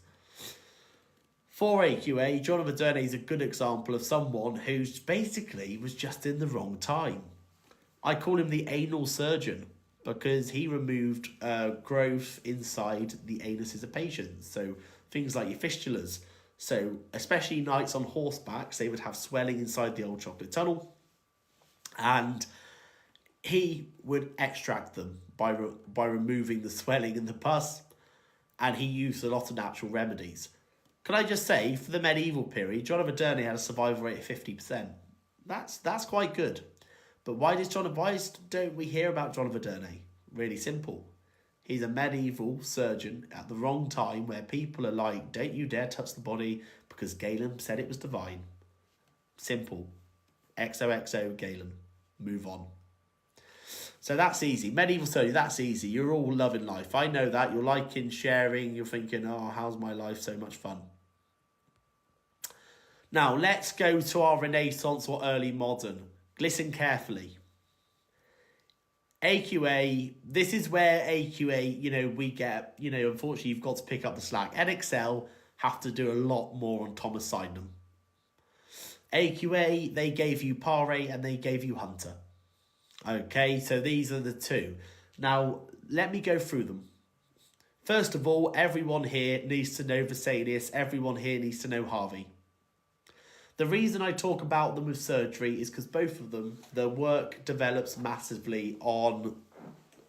S1: For AQA, John of Aderne is a good example of someone who basically was just in the wrong time. I call him the anal surgeon, because he removed growth inside the anuses of patients. So things like your fistulas. So especially knights on horsebacks, they would have swelling inside the old chocolate tunnel. And he would extract them by removing the swelling and the pus. And he used a lot of natural remedies. Can I just say, for the medieval period, John of Aderne had a survival rate of 50%. That's quite good. But why don't we hear about John of Aderne? Really simple. He's a medieval surgeon at the wrong time where people are like, don't you dare touch the body because Galen said it was divine. Simple. XOXO Galen. Move on. So that's easy. Medieval surgery, that's easy. You're all loving life. I know that. You're liking, sharing. You're thinking, oh, how's my life so much fun? Now, let's go to our Renaissance or early modern. Listen carefully. AQA, this is where AQA, we get, unfortunately you've got to pick up the slack. NXL have to do a lot more on Thomas Sydenham. AQA, they gave you Pare and they gave you Hunter. Okay, so these are the two. Now, let me go through them. First of all, everyone here needs to know Vesalius. Everyone here needs to know Harvey. The reason I talk about them with surgery is because both of them, their work develops massively on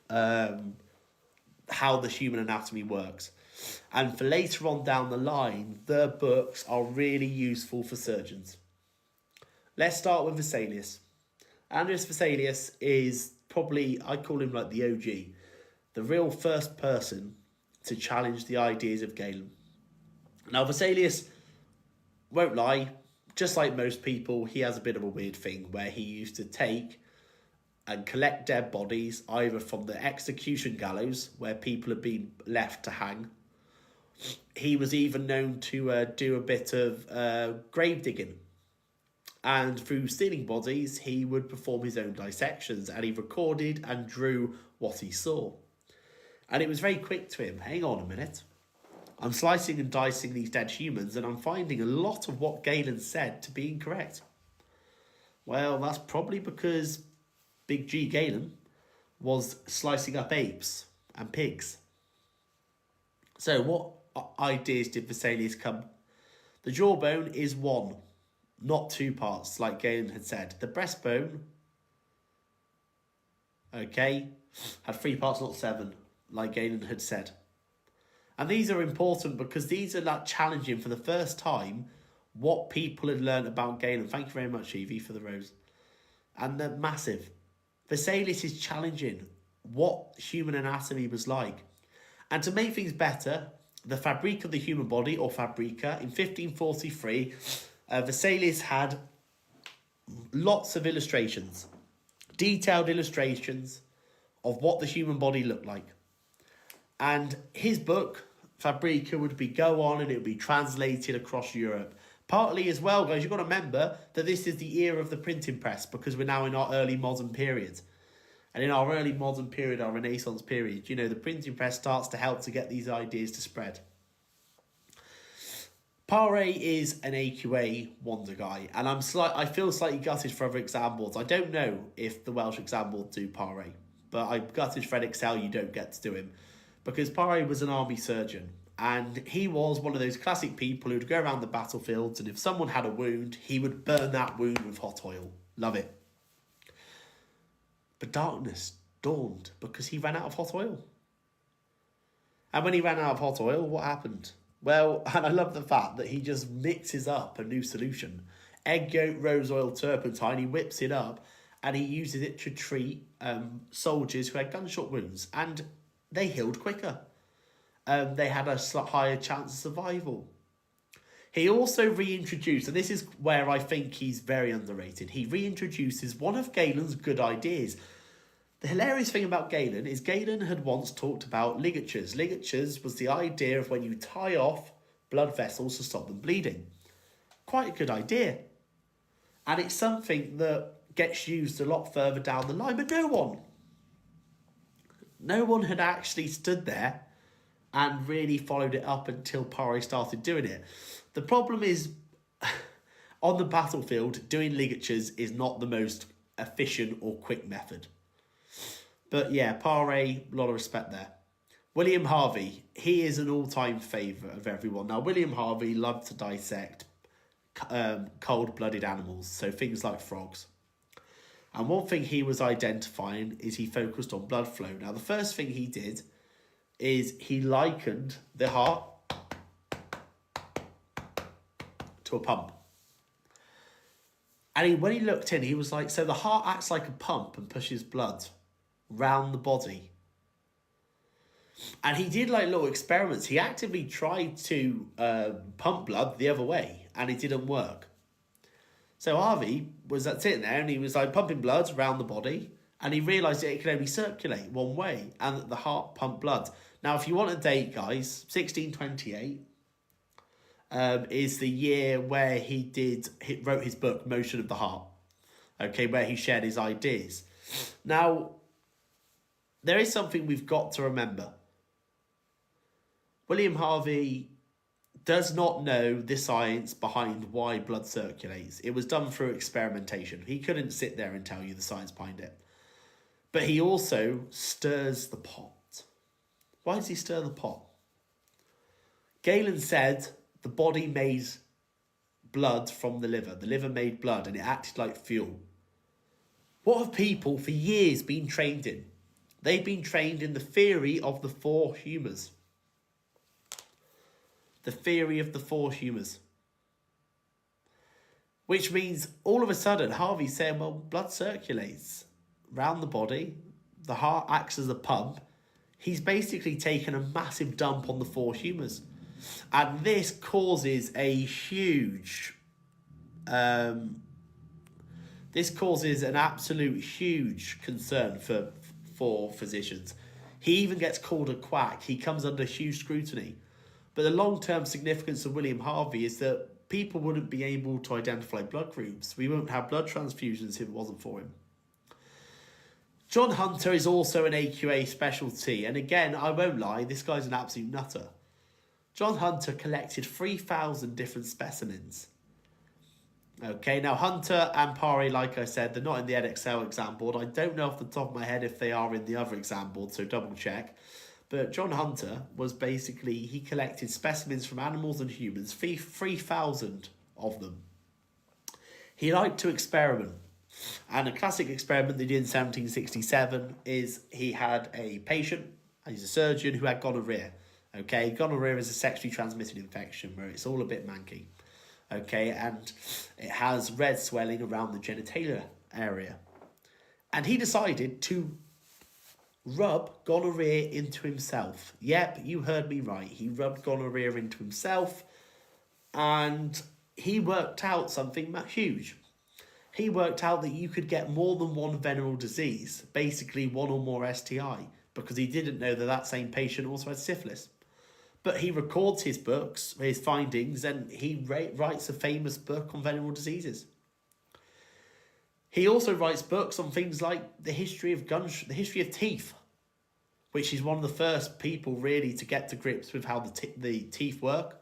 S1: how the human anatomy works. And for later on down the line, their books are really useful for surgeons. Let's start with Vesalius. Andreas Vesalius is probably, I call him like the OG, the real first person to challenge the ideas of Galen. Now, Vesalius, won't lie, just like most people, he has a bit of a weird thing where he used to take and collect dead bodies either from the execution gallows where people had been left to hang. He was even known to do a bit of grave digging. And through stealing bodies, he would perform his own dissections, and he recorded and drew what he saw. And it was very quick to him. Hang on a minute. I'm slicing and dicing these dead humans, and I'm finding a lot of what Galen said to be incorrect. Well, that's probably because Big G Galen was slicing up apes and pigs. So what ideas did Vesalius come? The jawbone is one, not two parts, like Galen had said. The breastbone, okay, had 3 parts, not 7, like Galen had said. And these are important because these are like challenging for the first time what people had learned about Galen. Thank you very much, Evie, for the rose. And they're massive. Vesalius is challenging what human anatomy was like. And to make things better, the Fabrique of the Human Body, or Fabrica, in 1543, Vesalius had lots of illustrations, detailed illustrations of what the human body looked like. And his book, Fabrica, would go on and it would be translated across Europe. Partly as well, guys, you've got to remember that this is the era of the printing press, because we're now in our early modern period. And in our early modern period, our Renaissance period, the printing press starts to help to get these ideas to spread. Paré is an AQA wonder guy, and I feel slightly gutted for other exam boards. I don't know if the Welsh exam board do Paré, but I'm gutted for Edexcel you don't get to do him, because Paré was an army surgeon, and he was one of those classic people who'd go around the battlefields, and if someone had a wound, he would burn that wound with hot oil. Love it. But darkness dawned because he ran out of hot oil. And when he ran out of hot oil, what happened? Well, and I love the fact that he just mixes up a new solution. Egg yolk, rose oil, turpentine, he whips it up and he uses it to treat soldiers who had gunshot wounds. And they healed quicker. They had a higher chance of survival. He also reintroduced, and this is where I think he's very underrated, he reintroduces one of Galen's good ideas. The hilarious thing about Galen is Galen had once talked about ligatures. Ligatures was the idea of when you tie off blood vessels to stop them bleeding. Quite a good idea. And it's something that gets used a lot further down the line, but no one had actually stood there and really followed it up until Paré started doing it. The problem is, on the battlefield, doing ligatures is not the most efficient or quick method. But yeah, Paré, a lot of respect there. William Harvey, he is an all-time favourite of everyone. Now, William Harvey loved to dissect cold-blooded animals, so things like frogs. And one thing he was identifying is he focused on blood flow. Now, the first thing he did is he likened the heart to a pump. And when he looked in, he was like, so the heart acts like a pump and pushes blood round the body. And he did like little experiments. He actively tried to pump blood the other way, and it didn't work. So Harvey was sitting there and he was like pumping blood around the body, and he realised that it could only circulate one way and that the heart pumped blood. Now, if you want a date, guys, 1628 is the year where he wrote his book, Motion of the Heart, okay, where he shared his ideas. Now, there is something we've got to remember. William Harvey does not know the science behind why blood circulates. It was done through experimentation. He couldn't sit there and tell you the science behind it. But he also stirs the pot. Why does he stir the pot? Galen said the body made blood from the liver. The liver made blood and it acted like fuel. What have people for years been trained in? They've been trained in the theory of the four humours. The theory of the four humours. Which means all of a sudden Harvey's saying, well, blood circulates around the body. The heart acts as a pump. He's basically taken a massive dump on the four humours. And this causes a huge... this causes an absolute huge concern for physicians. He even gets called a quack. He comes under huge scrutiny. But the long-term significance of William Harvey is that people wouldn't be able to identify blood groups. We wouldn't have blood transfusions if it wasn't for him. John Hunter is also an AQA specialty. And again, I won't lie, this guy's an absolute nutter. John Hunter collected 3,000 different specimens. Okay, now Hunter and Paré, like I said, they're not in the Edexcel exam board. I don't know off the top of my head if they are in the other exam board, so double check. But John Hunter was basically, he collected specimens from animals and humans, 3,000 of them. He liked to experiment. And a classic experiment they did in 1767 is he had a patient, he's a surgeon, who had gonorrhea. Okay, gonorrhea is a sexually transmitted infection where it's all a bit manky. Okay, and it has red swelling around the genitalia area. And he decided to rub gonorrhea into himself. Yep, you heard me right. He rubbed gonorrhea into himself, and he worked out something huge. He worked out that you could get more than one venereal disease, basically one or more STI, because he didn't know that that same patient also had syphilis. But he records his books, his findings, and he writes a famous book on venereal diseases. He also writes books on things like the history of the history of teeth, which is one of the first people really to get to grips with how the teeth work.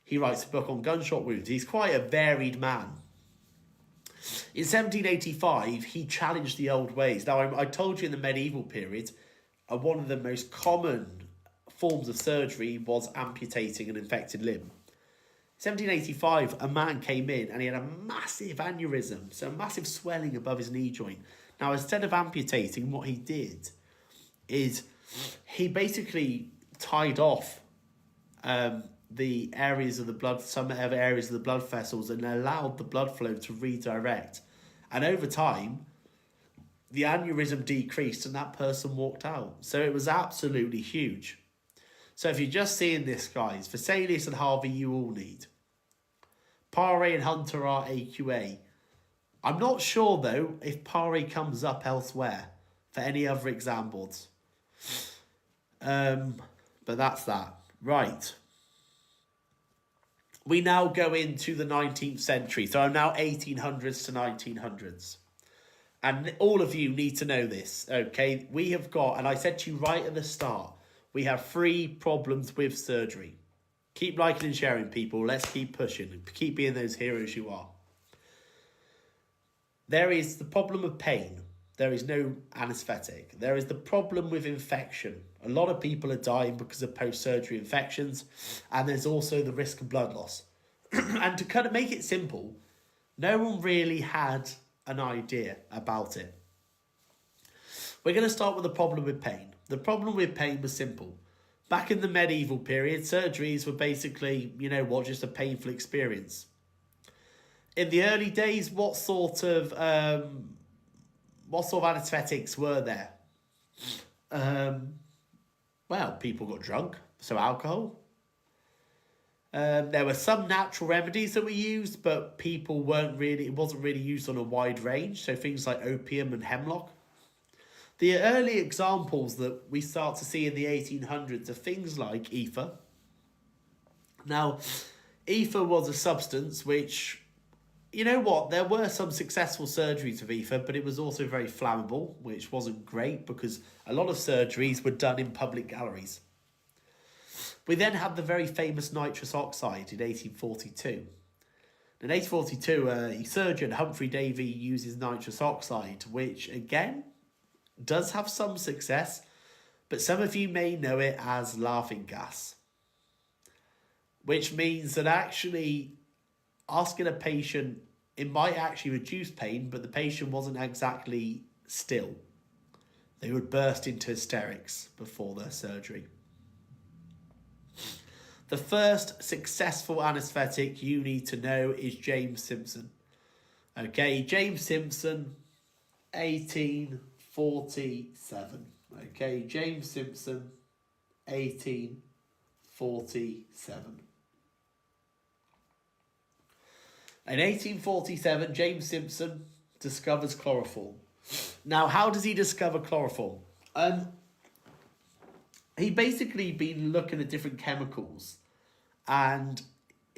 S1: He writes a book on gunshot wounds. He's quite a varied man. In 1785, he challenged the old ways. Now, I told you in the medieval period, one of the most common forms of surgery was amputating an infected limb. 1785, a man came in and he had a massive aneurysm, so a massive swelling above his knee joint. Now, instead of amputating, what he did is he basically tied off the areas of the blood, some areas of the blood vessels, and allowed the blood flow to redirect. And over time, the aneurysm decreased and that person walked out. So it was absolutely huge. So if you're just seeing this, guys, Vesalius and Harvey you all need. Paré and Hunter are AQA. I'm not sure, though, if Paré comes up elsewhere for any other exam boards. But that's that. Right. We now go into the 19th century. So I'm now 1800s to 1900s. And all of you need to know this, okay? We have got, and I said to you right at the start, we have 3 problems with surgery. Keep liking and sharing, people. Let's keep pushing. Keep being those heroes you are. There is the problem of pain. There is no anaesthetic. There is the problem with infection. A lot of people are dying because of post-surgery infections. And there's also the risk of blood loss. And to kind of make it simple, no one really had an idea about it. We're going to start with the problem with pain. The problem with pain was simple. Back in the medieval period, surgeries were basically, just a painful experience. In the early days, what sort of anaesthetics were there? People got drunk, so alcohol. There were some natural remedies that were used, but it wasn't really used on a wide range. So things like opium and hemlock. The early examples that we start to see in the 1800s are things like ether. Now, ether was a substance which, there were some successful surgeries with ether, but it was also very flammable, which wasn't great because a lot of surgeries were done in public galleries. We then had the very famous nitrous oxide in 1842. In 1842, a surgeon, Humphrey Davy, uses nitrous oxide, which, again, does have some success, but some of you may know it as laughing gas, which means that actually asking a patient, it might actually reduce pain, but the patient wasn't exactly still. They would burst into hysterics before their surgery. The first successful anaesthetic you need to know is James Simpson. Okay, James Simpson, 1847. Okay, James Simpson, 1847. In 1847, James Simpson discovers chloroform. Now, how does he discover chloroform? He basically been looking at different chemicals, and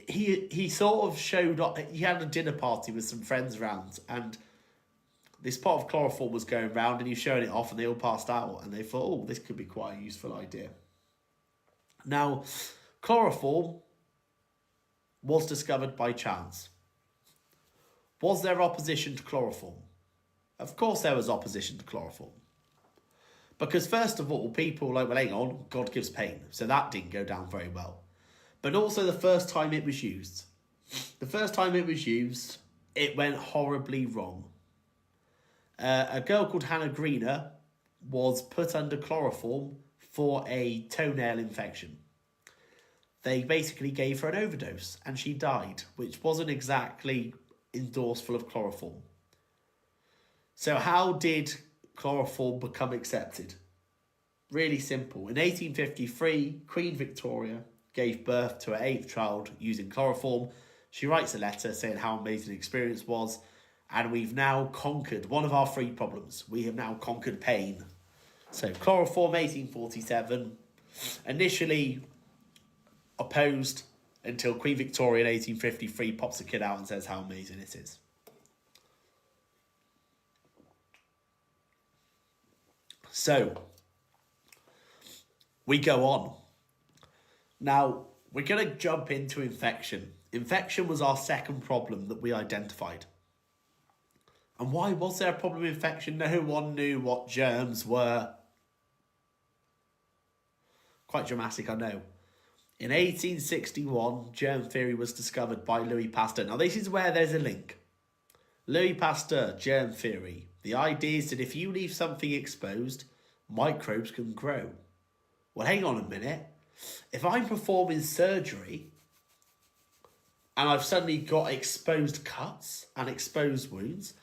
S1: he sort of showed up. He had a dinner party with some friends around, and this pot of chloroform was going round, and he was showing it off, and they all passed out, and they thought, this could be quite a useful idea. Now, chloroform was discovered by chance. Was there opposition to chloroform? Of course there was opposition to chloroform. Because first of all, people were like, hang on, God gives pain. So that didn't go down very well. But also the first time it was used. It went horribly wrong. A girl called Hannah Greener was put under chloroform for a toenail infection. They basically gave her an overdose and she died, which wasn't exactly endorsed full of chloroform. So how did chloroform become accepted? Really simple. In 1853, Queen Victoria gave birth to her 8th child using chloroform. She writes a letter saying how amazing the experience was, and we've now conquered one of our 3 problems. We have now conquered pain. So chloroform, 1847, initially opposed until Queen Victoria in 1853 pops a kid out and says how amazing it is. So we go on. Now, we're going to jump into infection. Infection was our second problem that we identified. And why was there a problem with infection? No one knew what germs were. Quite dramatic, I know. In 1861, germ theory was discovered by Louis Pasteur. Now, this is where there's a link. Louis Pasteur, germ theory. The idea is that if you leave something exposed, microbes can grow. Well, hang on a minute. If I'm performing surgery and I've suddenly got exposed cuts and exposed wounds,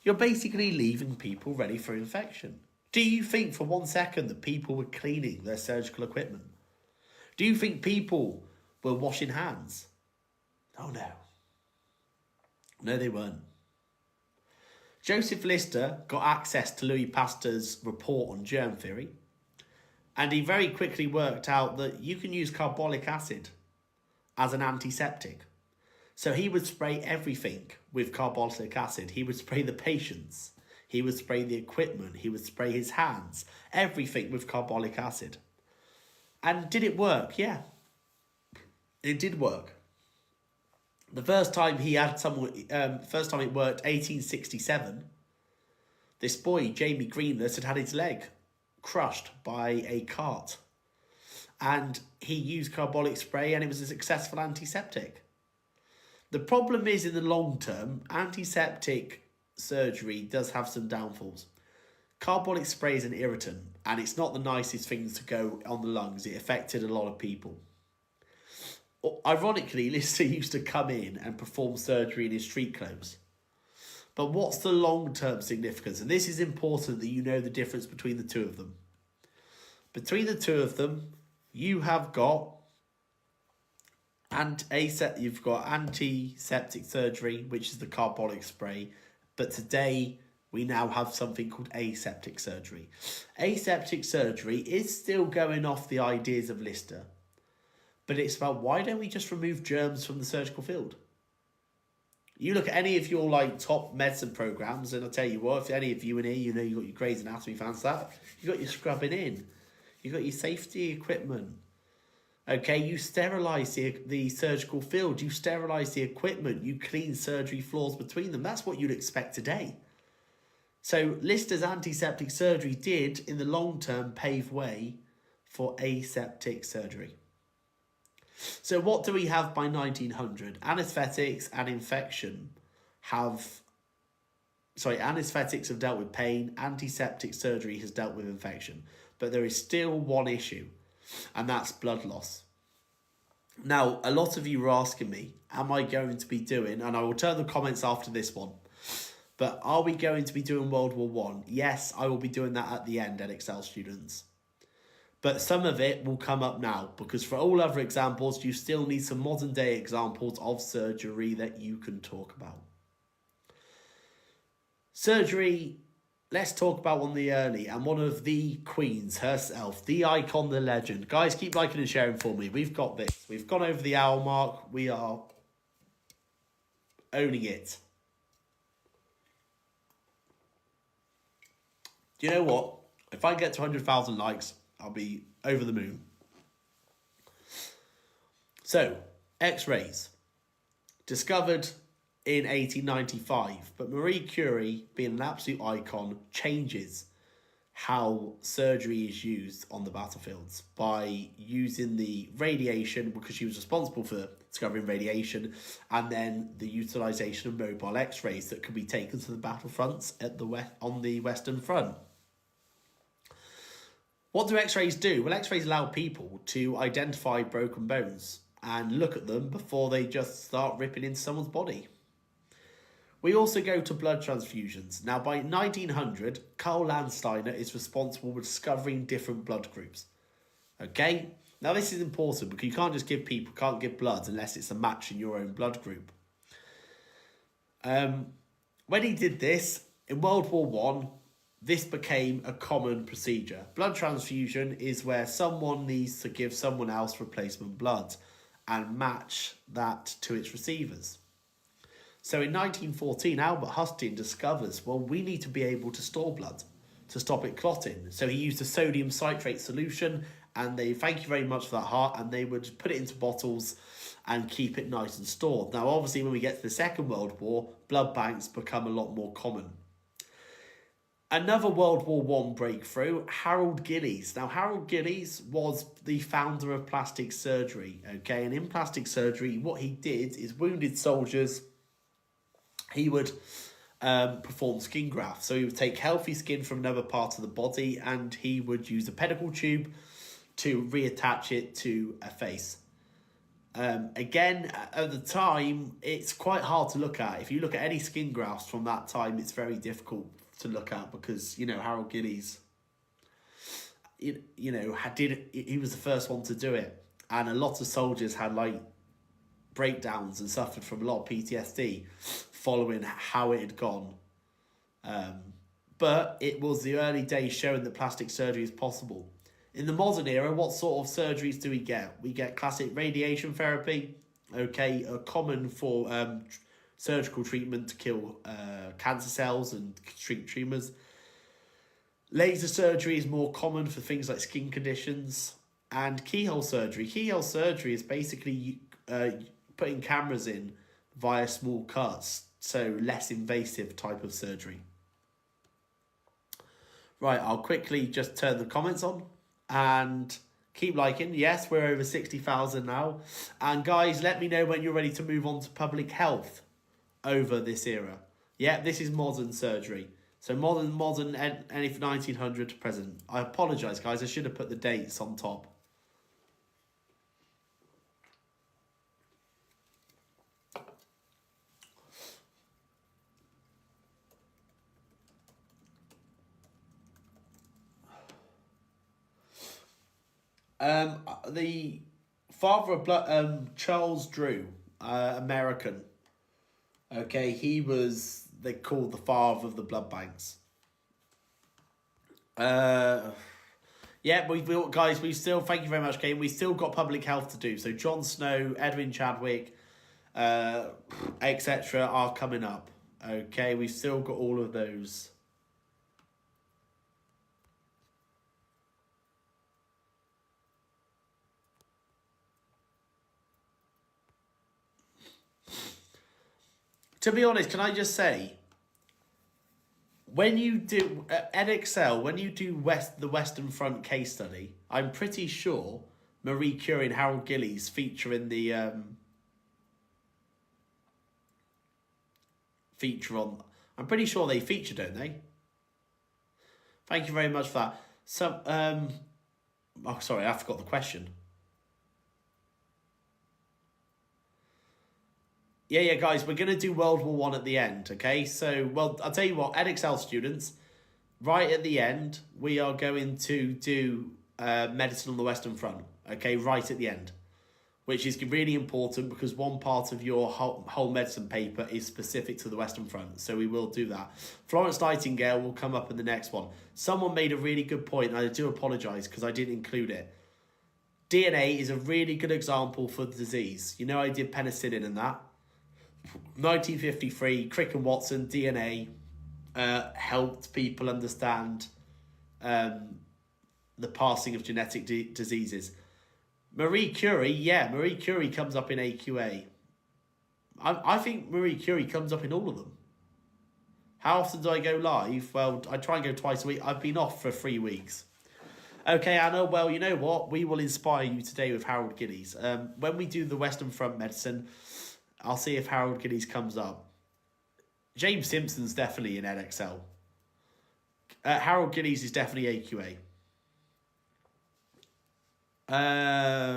S1: you're basically leaving people ready for infection. Do you think for 1 second that people were cleaning their surgical equipment? Do you think people were washing hands? Oh no. No, they weren't. Joseph Lister got access to Louis Pasteur's report on germ theory, and he very quickly worked out that you can use carbolic acid as an antiseptic. So he would spray everything with carbolic acid. He would spray the patients. He would spray the equipment. He would spray his hands. Everything with carbolic acid. And did it work? Yeah. It did work. The first time he had first time it worked, 1867. This boy, Jamie Greenless, had his leg crushed by a cart. And he used carbolic spray and it was a successful antiseptic. The problem is, in the long term, antiseptic surgery does have some downfalls. Carbolic spray is an irritant, and it's not the nicest thing to go on the lungs. It affected a lot of people. Ironically, Lister used to come in and perform surgery in his street clothes. But what's the long-term significance? And this is important that you know the difference between the two of them. Between the two of them, you have got you've got antiseptic surgery, which is the carbolic spray, but today we now have something called aseptic surgery. Aseptic surgery is still going off the ideas of Lister, but it's about why don't we just remove germs from the surgical field? You look at any of your top medicine programs, and I'll tell you what, if any of you in here, you know, you got your Grey's Anatomy fans, that you got your scrubbing in, you got your safety equipment. Okay, you sterilise the surgical field, you sterilise the equipment, you clean surgery floors between them. That's what you'd expect today. So Lister's antiseptic surgery did, in the long term, pave way for aseptic surgery. So what do we have by 1900? Anaesthetics and infection anaesthetics have dealt with pain, antiseptic surgery has dealt with infection. But there is still one issue, and that's blood loss. Now, a lot of you were asking me, am I going to be doing, and I will turn the comments after this one, but are we going to be doing World War I? Yes, I will be doing that at the end, Edexcel students. But some of it will come up now, because for all other examples, you still need some modern day examples of surgery that you can talk about. Surgery, let's talk about one of the early, and one of the queens herself, the icon, the legend. Guys, keep liking and sharing for me. We've got this. We've gone over the hour mark. We are owning it. Do you know what? If I get to 100,000 likes, I'll be over the moon. So, X-rays. Discovered in 1895, but Marie Curie, being an absolute icon, changes how surgery is used on the battlefields by using the radiation, because she was responsible for discovering radiation, and then the utilisation of mobile X-rays that could be taken to the battlefronts on the Western Front. What do X-rays do? Well, X-rays allow people to identify broken bones and look at them before they just start ripping into someone's body. We also go to blood transfusions. Now, by 1900, Karl Landsteiner is responsible for discovering different blood groups. Okay? Now, this is important because you can't just can't give blood unless it's a match in your own blood group. When he did this, in World War One, this became a common procedure. Blood transfusion is where someone needs to give someone else replacement blood and match that to its receivers. So in 1914, Albert Hustin discovers, well, we need to be able to store blood to stop it clotting. So he used a sodium citrate solution, and they thank you very much for that, Hart, and they would put it into bottles and keep it nice and stored. Now, obviously, when we get to the Second World War, blood banks become a lot more common. Another World War One breakthrough, Harold Gillies. Now, Harold Gillies was the founder of plastic surgery, okay? And in plastic surgery, what he did is wounded soldiers, he would perform skin grafts. So he would take healthy skin from another part of the body and he would use a pedicle tube to reattach it to a face. Again, at the time, it's quite hard to look at. If you look at any skin grafts from that time, it's very difficult to look at because, Harold Gillies, he was the first one to do it. And a lot of soldiers had breakdowns and suffered from a lot of PTSD following how it had gone. But it was the early days showing that plastic surgery is possible. In the modern era, what sort of surgeries do we get? We get classic radiation therapy, common for surgical treatment to kill cancer cells and treat tumours. Laser surgery is more common for things like skin conditions. And keyhole surgery. Keyhole surgery is basically putting cameras in via small cuts, so less invasive type of surgery. Right, I'll quickly just turn the comments on and keep liking. Yes, we're over 60,000 now. And guys, let me know when you're ready to move on to public health over this era. Yeah, this is modern surgery. So modern, any 1900 to present. I apologise, guys. I should have put the dates on top. The father of Charles Drew, American. Okay, they called the father of the blood banks. Yeah, we still, thank you very much, Kane. We still got public health to do. So Jon Snow, Edwin Chadwick, etc. are coming up. Okay, we've still got all of those. To be honest, can I just say, when you do Edexcel, when you do the Western Front case study, I'm pretty sure Marie Curie and Harold Gillies feature in the I'm pretty sure they feature, don't they? Thank you very much for that. So, sorry, I forgot the question. Yeah, guys, we're going to do World War One at the end, okay? So, well, I'll tell you what, Edexcel students, right at the end, we are going to do medicine on the Western Front, okay? Right at the end, which is really important because one part of your whole medicine paper is specific to the Western Front, so we will do that. Florence Nightingale will come up in the next one. Someone made a really good point, and I do apologise because I didn't include it. DNA is a really good example for the disease. I did penicillin and that. 1953, Crick and Watson, DNA helped people understand the passing of genetic diseases. Marie Curie comes up in AQA. I think Marie Curie comes up in all of them. How often do I go live? Well, I try and go twice a week. I've been off for 3 weeks. Okay, Anna, well, you know what? We will inspire you today with Harold Gillies. When we do the Western Front medicine, I'll see if Harold Gillies comes up. James Simpson's definitely in Edexcel. Harold Gillies is definitely AQA. I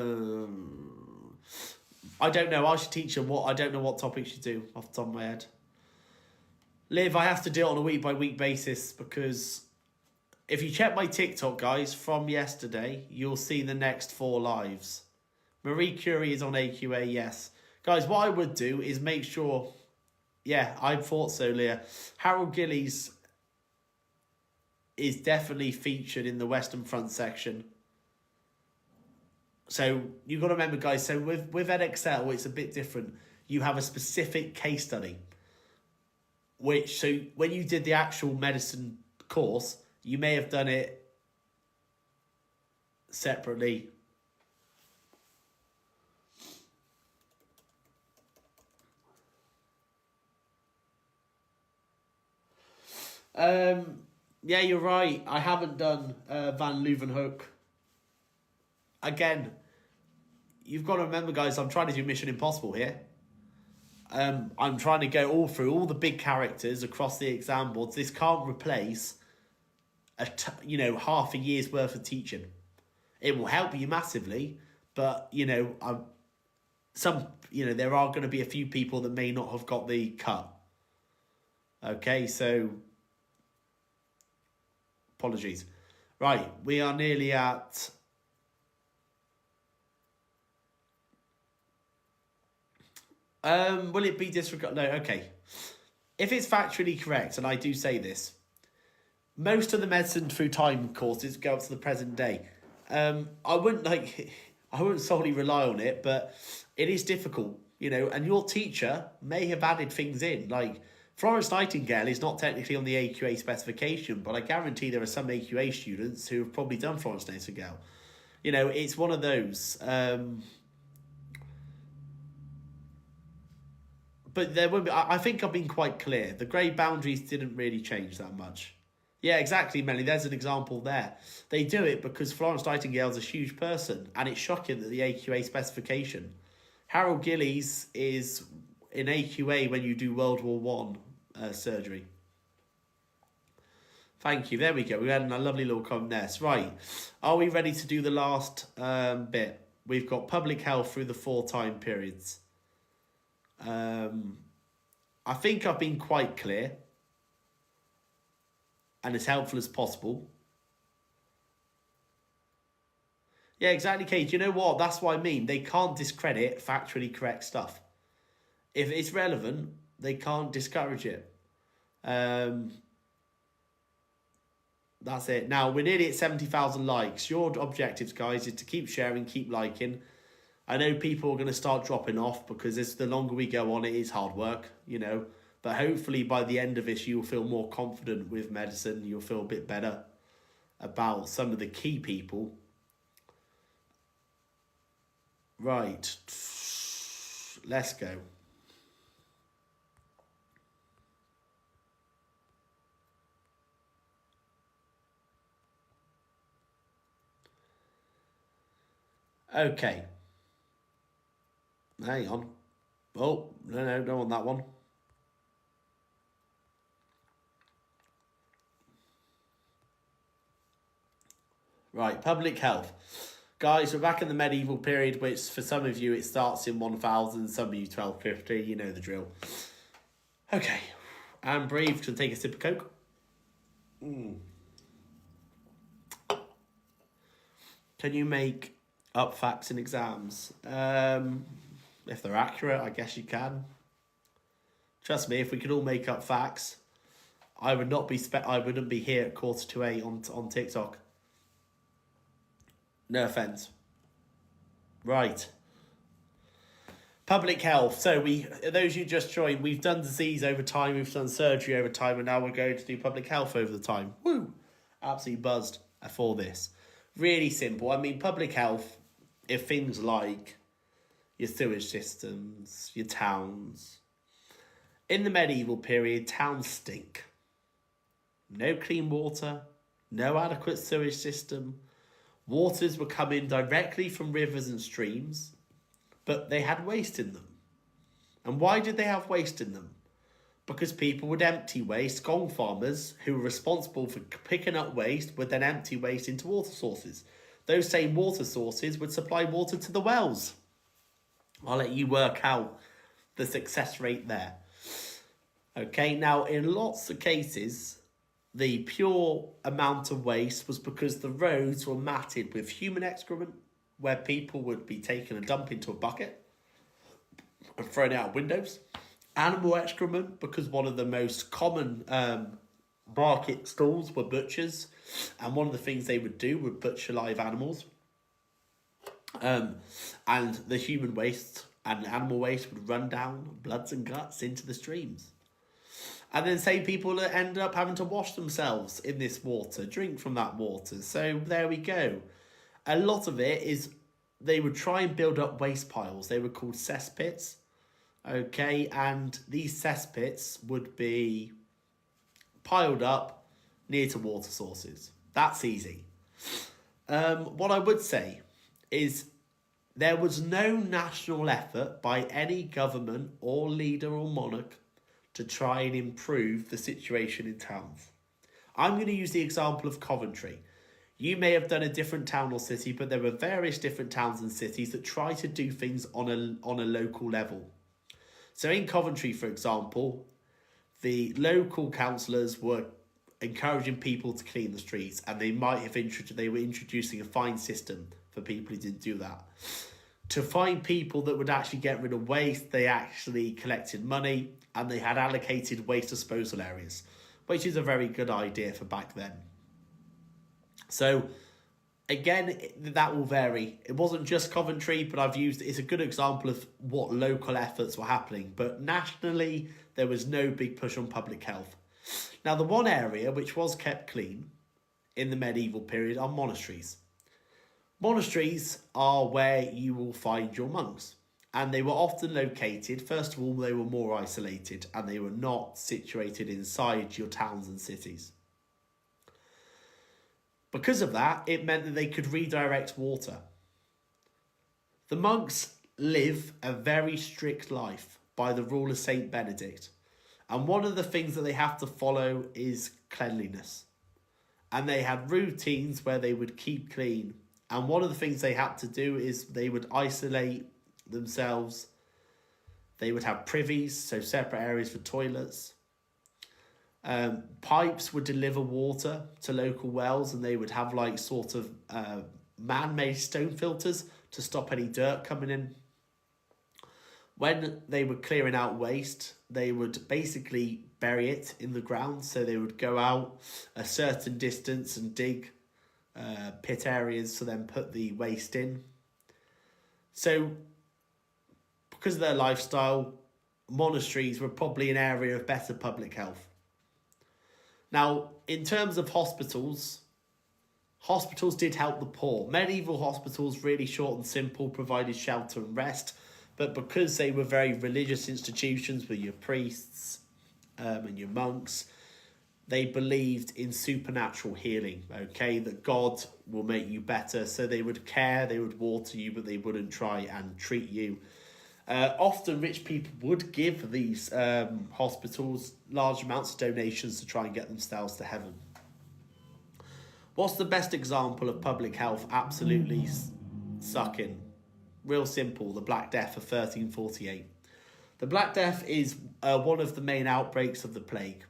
S1: don't know. I should teach her I don't know what topic she'd do off the top of my head. Liv, I have to do it on a week-by-week basis because if you check my TikTok, guys, from yesterday, you'll see the next 4 lives. Marie Curie is on AQA, yes. Guys, what I would do is make sure... Yeah, I thought so, Leah. Harold Gillies is definitely featured in the Western Front section. So you've got to remember, guys, so with EdXL, it's a bit different. You have a specific case study. So when you did the actual medicine course, you may have done it separately. Yeah, you're right. I haven't done Van Leeuwenhoek. Again, you've got to remember, guys, I'm trying to do Mission Impossible here. I'm trying to go all through all the big characters across the exam boards. This can't replace half a year's worth of teaching. It will help you massively, but there are going to be a few people that may not have got the cut. Okay, so apologies. Right, we are nearly at... will it be disregard? No, okay. If it's factually correct, and I do say this, most of the medicine through time courses go up to the present day. I wouldn't solely rely on it, but it is difficult, and your teacher may have added things in. Like Florence Nightingale is not technically on the AQA specification, but I guarantee there are some AQA students who have probably done Florence Nightingale. It's one of those. But there will be, I think I've been quite clear. The grade boundaries didn't really change that much. Yeah, exactly, Melanie. There's an example there. They do it because Florence Nightingale's a huge person, and it's shocking that the AQA specification. Harold Gillies is in AQA when you do World War One surgery. Thank you. There we go. We had a lovely little comment there. Right. Are we ready to do the last bit? We've got public health through the 4 time periods. I think I've been quite clear and as helpful as possible. Yeah, exactly, Kate. You know what? That's what I mean. They can't discredit factually correct stuff. If it's relevant, they can't discourage it. That's it. Now, we're nearly at 70,000 likes. Your objectives, guys, is to keep sharing, keep liking. I know people are going to start dropping off because the longer we go on, it is hard work, But hopefully by the end of this, you'll feel more confident with medicine. You'll feel a bit better about some of the key people. Right. Let's go. Okay. Hang on. Oh, no, don't want that one. Right, public health. Guys, we're back in the medieval period, which for some of you it starts in 1000, some of you 1250, you know the drill. Okay, and breathe to take a sip of Coke. Can you make up facts in exams? If they're accurate, I guess you can. Trust me, if we could all make up facts, I wouldn't be here at 7:45 on TikTok. No offense. Right. Public health. So those you just joined, we've done disease over time, we've done surgery over time, and now we're going to do public health over the time. Woo! Absolutely buzzed for this. Really simple. I mean, public health, if things like your sewage systems, your towns. In the medieval period, towns stink. No clean water, no adequate sewage system. Waters were coming directly from rivers and streams, but they had waste in them. And why did they have waste in them? Because people would empty waste. Gong farmers, who were responsible for picking up waste, would then empty waste into water sources. Those same water sources would supply water to the wells. I'll let you work out the success rate there. Okay, now in lots of cases, the pure amount of waste was because the roads were matted with human excrement, where people would be taking a dump into a bucket and throwing it out windows. Animal excrement, because one of the most common market stalls were butchers, and one of the things they would do would butcher live animals. And the human waste and animal waste would run down bloods and guts into the streams. And then say people end up having to wash themselves in this water, drink from that water. So there we go. A lot of it is they would try and build up waste piles. They were called cesspits. Okay, and these cesspits would be piled up near to water sources. That's easy. What I would say is there was no national effort by any government or leader or monarch to try and improve the situation in towns. I'm going to use the example of Coventry. You may have done a different town or city, but there were various different towns and cities that try to do things on a local level. So in Coventry, for example, the local councillors were encouraging people to clean the streets, and they were introducing a fine system for people who didn't do that. To find people that would actually get rid of waste, they actually collected money and they had allocated waste disposal areas, which is a very good idea for back then. So again, that will vary. It wasn't just Coventry, but it's a good example of what local efforts were happening. But nationally, there was no big push on public health. Now, the one area which was kept clean in the medieval period are monasteries. Monasteries are where you will find your monks. And they were often located, first of all, they were more isolated and they were not situated inside your towns and cities. Because of that, it meant that they could redirect water. The monks live a very strict life by the rule of Saint Benedict. And one of the things that they have to follow is cleanliness. And they had routines where they would keep clean. And one of the things they had to do is they would isolate themselves. They would have privies, so separate areas for toilets. Pipes would deliver water to local wells, and they would have man-made stone filters to stop any dirt coming in. When they were clearing out waste, they would basically bury it in the ground. So they would go out a certain distance and dig pit areas to then put the waste in. So because of their lifestyle, monasteries were probably an area of better public health. Now, in terms of hospitals did help the poor. Medieval hospitals, really short and simple, provided shelter and rest. But because they were very religious institutions with your priests and your monks, they believed in supernatural healing, okay? That God will make you better. So they would care, they would water you, but they wouldn't try and treat you. Often rich people would give these hospitals large amounts of donations to try and get themselves to heaven. What's the best example of public health absolutely sucking? Real simple, the Black Death of 1348. The Black Death is one of the main outbreaks of the plague,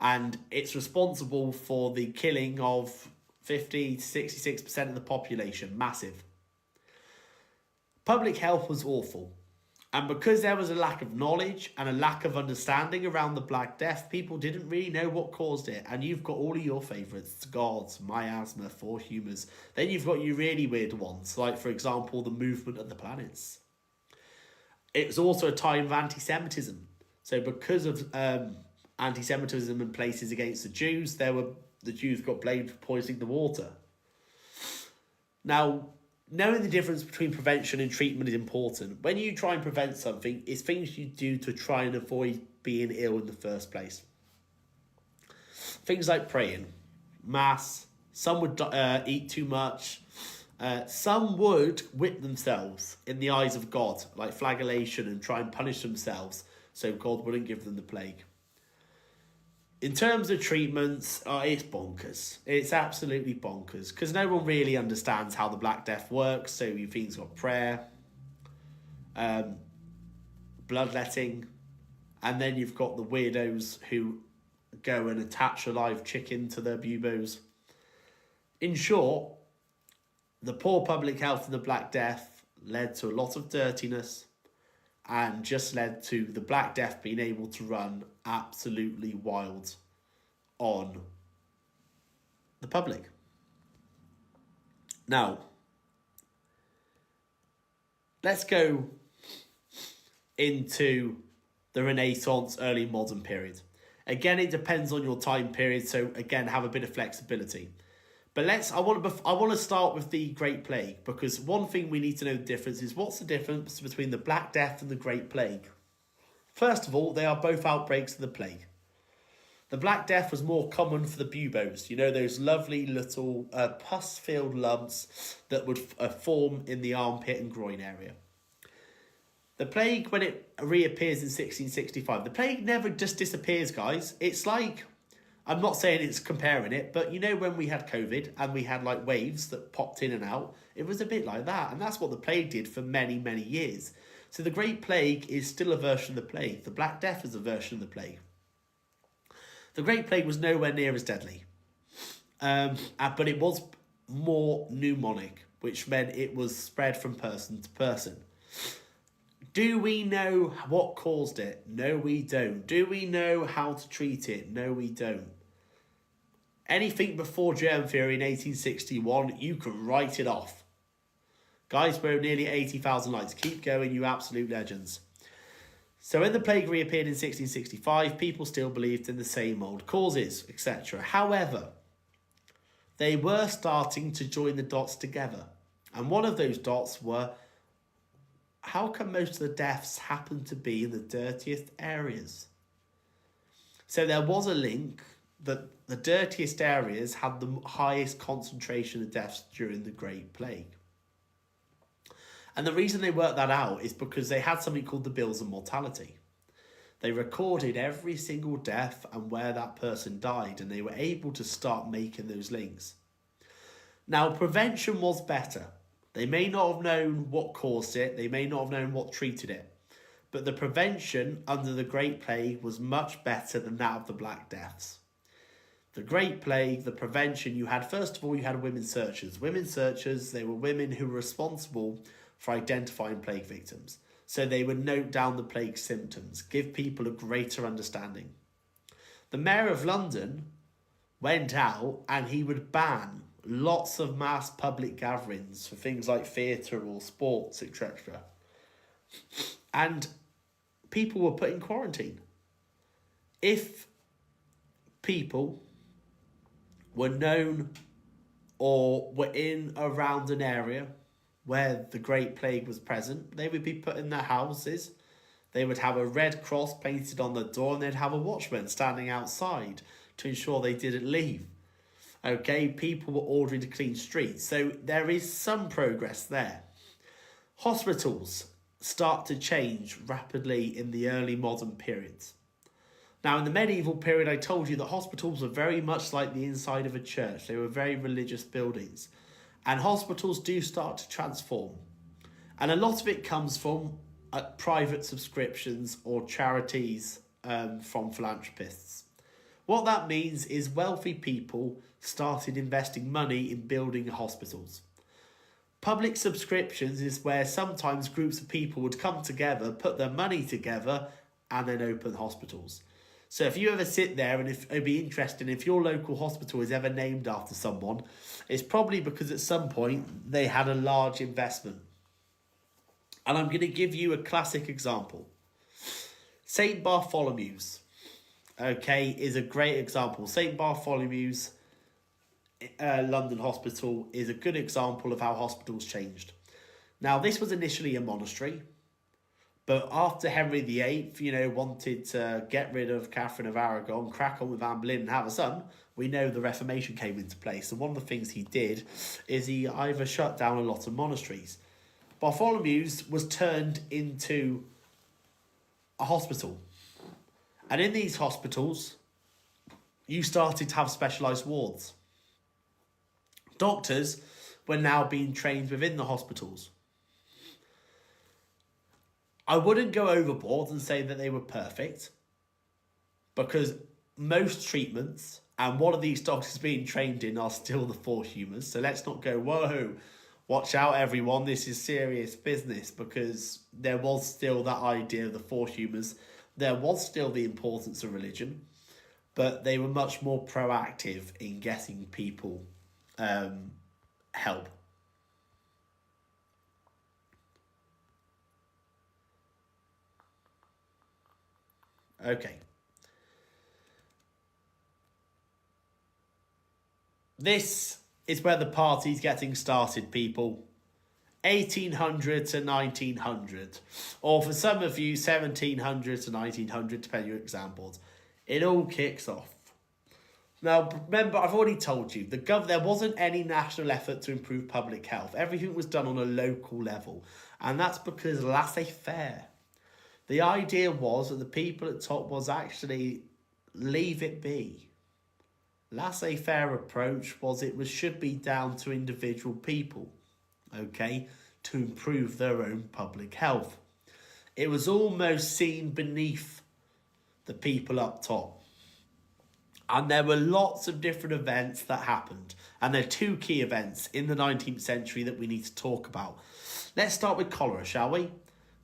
S1: and it's responsible for the killing of 50 to 66% of the population. Massive. Public health was awful. And because there was a lack of knowledge and a lack of understanding around the Black Death, people didn't really know what caused it. And you've got all of your favourites, gods, miasma, four humours. Then you've got your really weird ones, like, for example, the movement of the planets. It was also a time of anti-Semitism. So because of anti-Semitism in places against the Jews, the Jews got blamed for poisoning the water. Now, knowing the difference between prevention and treatment is important. When you try and prevent something, it's things you do to try and avoid being ill in the first place. Things like praying, mass, some would eat too much, some would whip themselves in the eyes of God, like flagellation, and try and punish themselves so God wouldn't give them the plague. In terms of treatments, it's bonkers. It's absolutely bonkers because no one really understands how the Black Death works. So you think it's got prayer, bloodletting, And then you've got the weirdos who go and attach a live chicken to their buboes. In short, the poor public health and the Black Death led to a lot of dirtiness and just led to the Black Death being able to run absolutely wild on the public. Now, let's go into the Renaissance, early modern period. Again, it depends on your time period, so again, have a bit of flexibility. But I want to start with the Great Plague, because one thing we need to know the difference is, what's the difference between the Black Death and the Great Plague? First of all, they are both outbreaks of the plague. The Black Death was more common for the buboes, those lovely little pus-filled lumps that would form in the armpit and groin area. The plague, when it reappears in 1665, the plague never just disappears, guys. It's like, I'm not saying it's comparing it, but when we had COVID and we had like waves that popped in and out, it was a bit like that. And that's what the plague did for many, many years. So the Great Plague is still a version of the plague. The Black Death is a version of the plague. The Great Plague was nowhere near as deadly. But it was more pneumonic, which meant it was spread from person to person. Do we know what caused it? No, we don't. Do we know how to treat it? No, we don't. Anything before germ theory in 1861, you can write it off. Guys, we're nearly 80,000 likes. Keep going, you absolute legends. So when the plague reappeared in 1665, people still believed in the same old causes, etc. However, they were starting to join the dots together. And one of those dots were, how come most of the deaths happen to be in the dirtiest areas? So there was a link that the dirtiest areas had the highest concentration of deaths during the Great Plague. And the reason they worked that out is because they had something called the Bills of Mortality. They recorded every single death and where that person died, and they were able to start making those links. Now, prevention was better. They may not have known what caused it, they may not have known what treated it, but the prevention under the Great Plague was much better than that of the Black Deaths. The Great Plague, the prevention, first of all, you had women searchers. Women searchers, they were women who were responsible for identifying plague victims. So they would note down the plague symptoms, give people a greater understanding. The Mayor of London went out and he would ban lots of mass public gatherings for things like theatre or sports, etc. And people were put in quarantine. If people were known or were in around an area where the Great Plague was present, they would be put in their houses. They would have a red cross painted on the door, and they'd have a watchman standing outside to ensure they didn't leave. Okay, people were ordering to clean streets. So there is some progress there. Hospitals start to change rapidly in the early modern periods. Now, in the medieval period, I told you that hospitals were very much like the inside of a church. They were very religious buildings. And hospitals do start to transform. And a lot of it comes from private subscriptions or charities from philanthropists. What that means is wealthy people started investing money in building hospitals. Public subscriptions is where sometimes groups of people would come together, put their money together, and then open hospitals. So if you ever sit there, and if it'd be interesting, if your local hospital is ever named after someone, it's probably because at some point they had a large investment. And I'm going to give you a classic example. St. Bartholomew's, is a great example. St. Bartholomew's London Hospital is a good example of how hospitals changed. Now, this was initially a monastery, but after Henry VIII, wanted to get rid of Catherine of Aragon, crack on with Anne Boleyn and have a son, we know the Reformation came into place. And one of the things he did is he either shut down a lot of monasteries. Bartholomew's was turned into a hospital. And in these hospitals, you started to have specialised wards. Doctors were now being trained within the hospitals. I wouldn't go overboard and say that they were perfect, because most treatments and what are these doctors being trained in are still the four humours. So let's not go, whoa, watch out everyone, this is serious business, because there was still that idea of the four humours. There was still the importance of religion, but they were much more proactive in getting people help. Okay. This is where the party's getting started, people. 1800 to 1900. Or for some of you, 1700 to 1900, depending on your examples. It all kicks off. Now, remember, I've already told you, there wasn't any national effort to improve public health. Everything was done on a local level. And that's because laissez-faire. The idea was that the people at top was actually leave it be. Laissez-faire approach was should be down to individual people, okay, to improve their own public health. It was almost seen beneath the people up top. And there were lots of different events that happened. And there are two key events in the 19th century that we need to talk about. Let's start with cholera, shall we?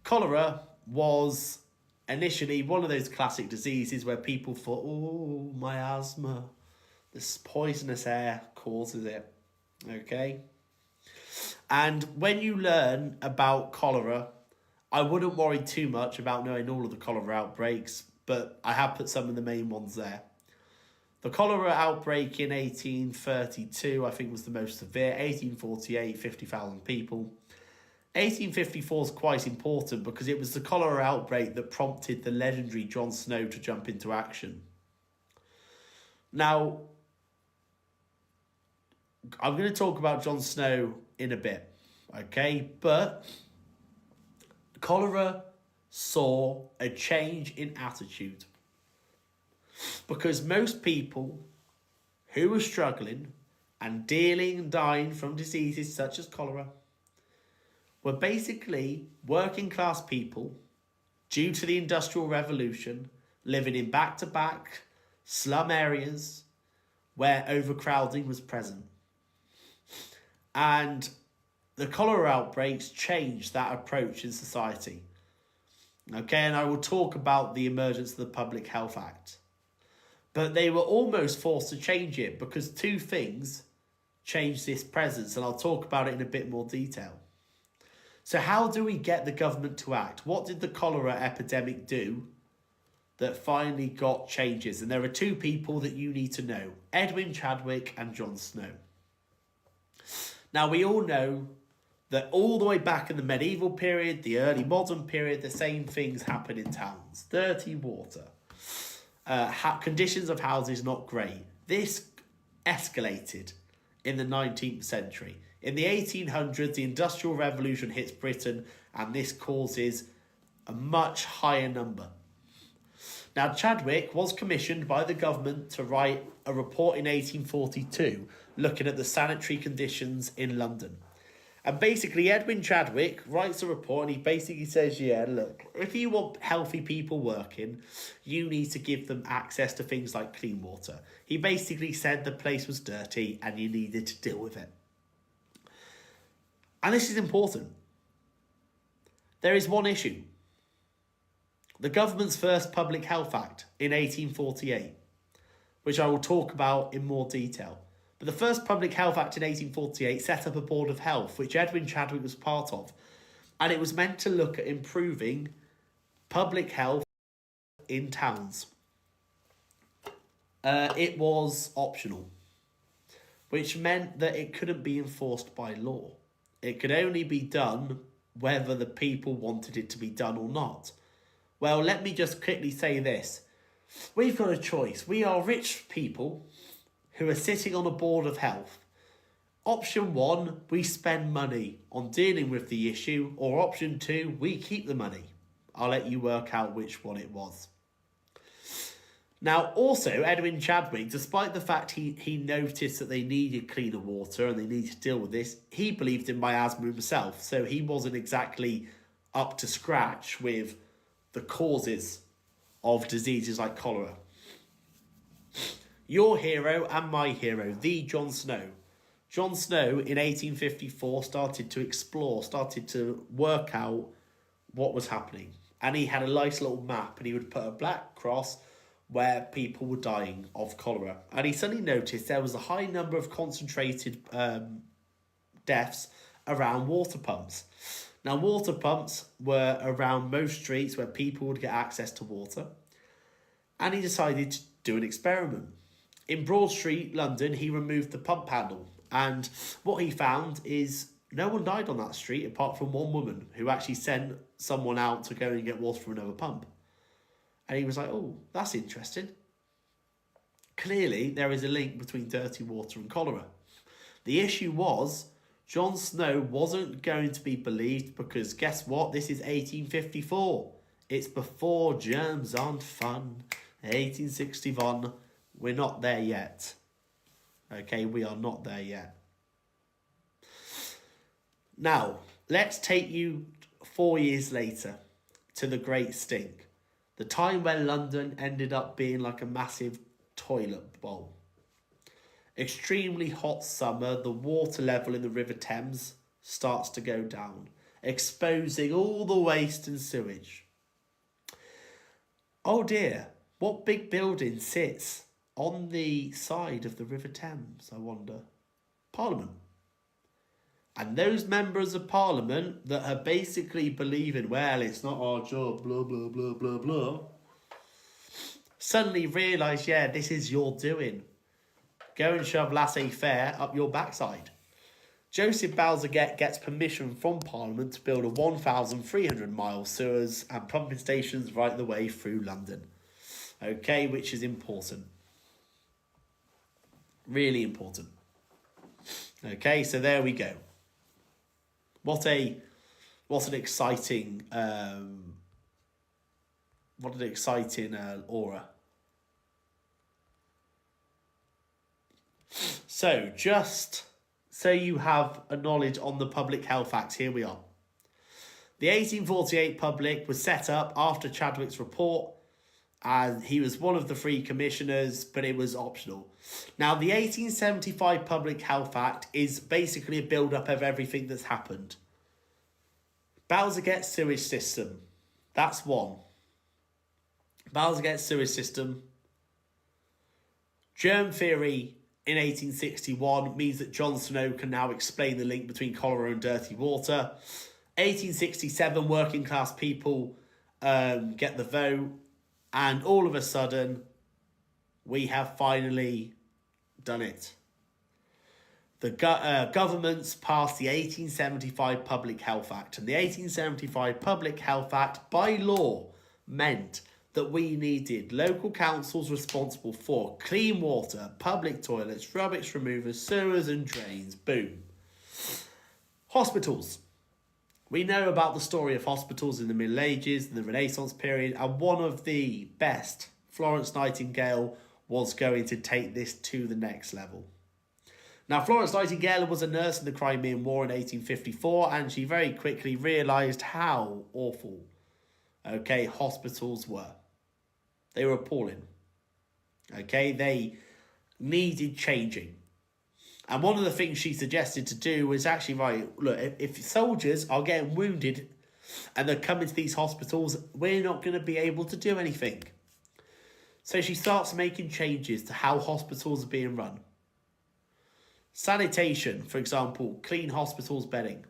S1: Cholera was initially one of those classic diseases where people thought, oh, my asthma, this poisonous air causes it, okay? And when you learn about cholera, I wouldn't worry too much about knowing all of the cholera outbreaks, but I have put some of the main ones there. The cholera outbreak in 1832, I think, was the most severe. 1848, 50,000 people. 1854 is quite important because it was the cholera outbreak that prompted the legendary Jon Snow to jump into action. Now, I'm going to talk about Jon Snow in a bit, okay? But cholera saw a change in attitude because most people who were struggling and dealing and dying from diseases such as cholera were basically working class people due to the Industrial Revolution, living in back-to-back slum areas where overcrowding was present. And the cholera outbreaks changed that approach in society. Okay, and I will talk about the emergence of the Public Health Act. But they were almost forced to change it because two things changed this presence, and I'll talk about it in a bit more detail. So how do we get the government to act? What did the cholera epidemic do that finally got changes? And there are two people that you need to know, Edwin Chadwick and Jon Snow. Now, we all know that all the way back in the medieval period, the early modern period, the same things happen in towns. Dirty water, conditions of houses not great. This escalated in the 19th century. In the 1800s, the Industrial Revolution hits Britain, and this causes a much higher number. Now, Chadwick was commissioned by the government to write a report in 1842 looking at the sanitary conditions in London. And basically, Edwin Chadwick writes a report and he basically says, yeah, look, if you want healthy people working, you need to give them access to things like clean water. He basically said the place was dirty and you needed to deal with it. And this is important. There is one issue. The government's first Public Health Act in 1848, which I will talk about in more detail. But the first Public Health Act in 1848 set up a Board of Health, which Edwin Chadwick was part of. And it was meant to look at improving public health in towns. It was optional, which meant that it couldn't be enforced by law. It could only be done whether the people wanted it to be done or not. Well, let me just quickly say this. We've got a choice. We are rich people who are sitting on a board of health. Option one, we spend money on dealing with the issue, or option two, we keep the money. I'll let you work out which one it was. Now, also, Edwin Chadwick, despite the fact he noticed that they needed cleaner water and they needed to deal with this, he believed in miasma himself, so he wasn't exactly up to scratch with the causes of diseases like cholera. Your hero and my hero, the Jon Snow. Jon Snow in 1854 started to explore, started to work out what was happening. And he had a nice little map, and he would put a black cross where people were dying of cholera. And he suddenly noticed there was a high number of concentrated deaths around water pumps. Now, water pumps were around most streets where people would get access to water. And he decided to do an experiment. In Broad Street, London, he removed the pump handle. And what he found is no one died on that street apart from one woman who actually sent someone out to go and get water from another pump. And he was like, oh, that's interesting. Clearly, there is a link between dirty water and cholera. The issue was Jon Snow wasn't going to be believed because guess what? This is 1854. It's before germs aren't fun. 1861. We're not there yet. Okay, we are not there yet. Now, let's take you 4 years later to the Great Stink. The time when London ended up being like a massive toilet bowl. Extremely hot summer, the water level in the River Thames starts to go down, exposing all the waste and sewage. Oh dear, what big building sits on the side of the River Thames, I wonder? Parliament. And those members of Parliament that are basically believing, well, it's not our job, blah, blah, blah, blah, blah, suddenly realise, yeah, this is your doing. Go and shove laissez-faire up your backside. Joseph Bazalgette gets permission from Parliament to build a 1,300-mile sewers and pumping stations right the way through London. Okay, which is important. Really important. Okay, so there we go. What an exciting aura. So just so you have a knowledge on the Public Health Act, here we are. The 1848 Public was set up after Chadwick's report, and he was one of the 3 commissioners, but it was optional. Now, the 1875 Public Health Act is basically a build-up of everything that's happened. Bazalgette sewage system. That's one. Bazalgette sewage system. Germ theory in 1861 means that Jon Snow can now explain the link between cholera and dirty water. 1867, working class people get the vote. And all of a sudden, we have finally done it. The governments passed the 1875 Public Health Act. And the 1875 Public Health Act, by law, meant that we needed local councils responsible for clean water, public toilets, rubbish removers, sewers and drains. Boom. Hospitals. We know about the story of hospitals in the Middle Ages, the Renaissance period, and one of the best, Florence Nightingale, was going to take this to the next level. Now, Florence Nightingale was a nurse in the Crimean War in 1854, and she very quickly realised how awful, hospitals were. They were appalling. They needed changing. And one of the things she suggested to do was actually, right, look, if soldiers are getting wounded and they're coming to these hospitals, we're not going to be able to do anything. So she starts making changes to how hospitals are being run. Sanitation, for example, clean hospitals bedding.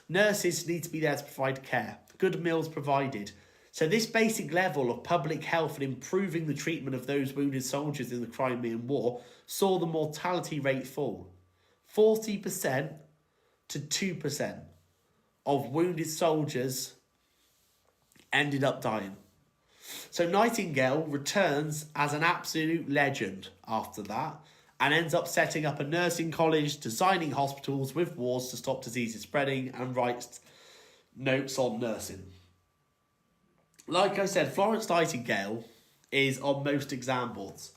S1: Nurses need to be there to provide care. Good meals provided. So this basic level of public health and improving the treatment of those wounded soldiers in the Crimean War saw the mortality rate fall. 40% to 2% of wounded soldiers ended up dying. So Nightingale returns as an absolute legend after that and ends up setting up a nursing college, designing hospitals with wards to stop diseases spreading, and writes notes on nursing. Like I said, Florence Nightingale is on most exam boards.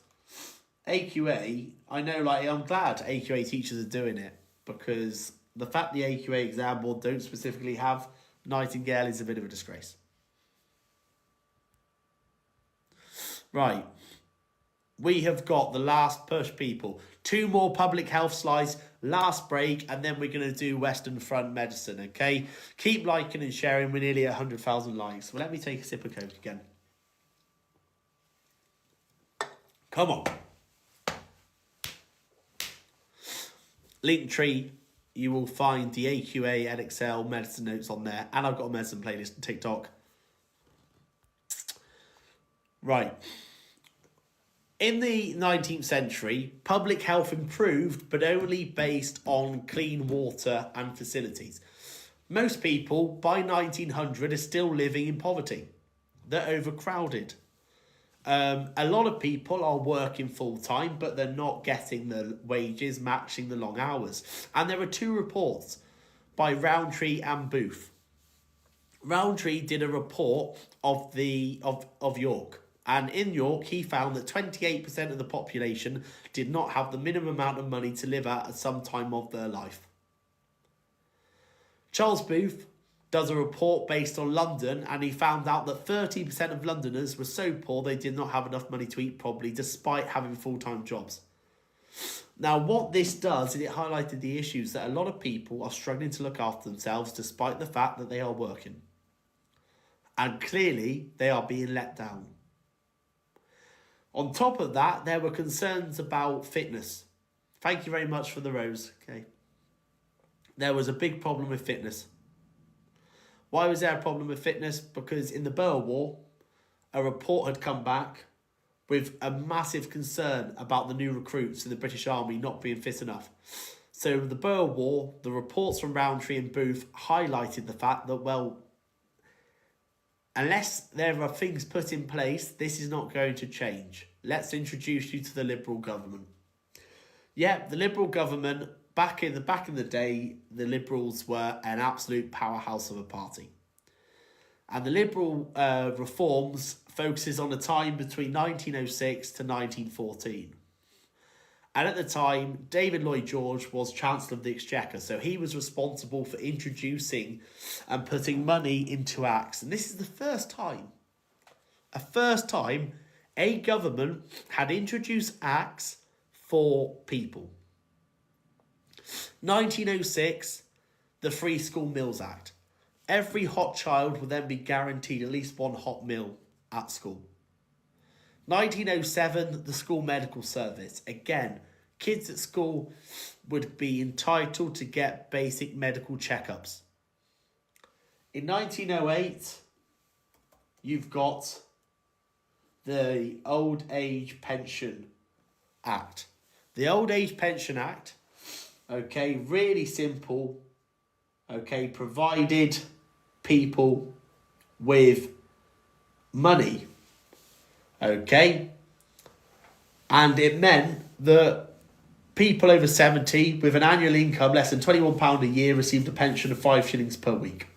S1: AQA, I know, I'm glad AQA teachers are doing it, because the fact the AQA exam board don't specifically have Nightingale is a bit of a disgrace. Right. We have got the last push, people. 2 more public health slides, last break, and then we're going to do Western Front medicine, okay? Keep liking and sharing. We're nearly at 100,000 likes. Well, let me take a sip of Coke again. Come on. Linktree, you will find the AQA, NXL, medicine notes on there. And I've got a medicine playlist on TikTok. Right. In the 19th century, public health improved, but only based on clean water and facilities. Most people, by 1900, are still living in poverty. They're overcrowded. A lot of people are working full-time, but they're not getting the wages matching the long hours. And there are 2 reports by Rowntree and Booth. Rowntree did a report of York. And in York, he found that 28% of the population did not have the minimum amount of money to live at some time of their life. Charles Booth does a report based on London, and he found out that 30% of Londoners were so poor they did not have enough money to eat properly despite having full-time jobs. Now, what this does is it highlighted the issues that a lot of people are struggling to look after themselves despite the fact that they are working. And clearly, they are being let down. On top of that, there were concerns about fitness. Thank you very much for the rose. Okay. There was a big problem with fitness. Why was there a problem with fitness? Because in the Boer War, a report had come back with a massive concern about the new recruits in the British Army not being fit enough. So the Boer War, the reports from Rowntree and Booth highlighted the fact that, well, unless there are things put in place, this is not going to change. Let's introduce you to the Liberal government. Yeah, the Liberal government, back in the day, the Liberals were an absolute powerhouse of a party. And the Liberal reforms focuses on the time between 1906 to 1914. And at the time, David Lloyd George was Chancellor of the Exchequer, so he was responsible for introducing and putting money into acts. And this is the first time a government had introduced acts for people. 1906, the Free School Meals Act. Every hot child would then be guaranteed at least one hot meal at school. 1907, the School Medical Service. Again, kids at school would be entitled to get basic medical checkups. In 1908, you've got the Old Age Pension Act. The Old Age Pension Act, okay, really simple, okay, provided people with money, okay, and it meant that people over 70 with an annual income less than £21 a year received a pension of 5 shillings per week.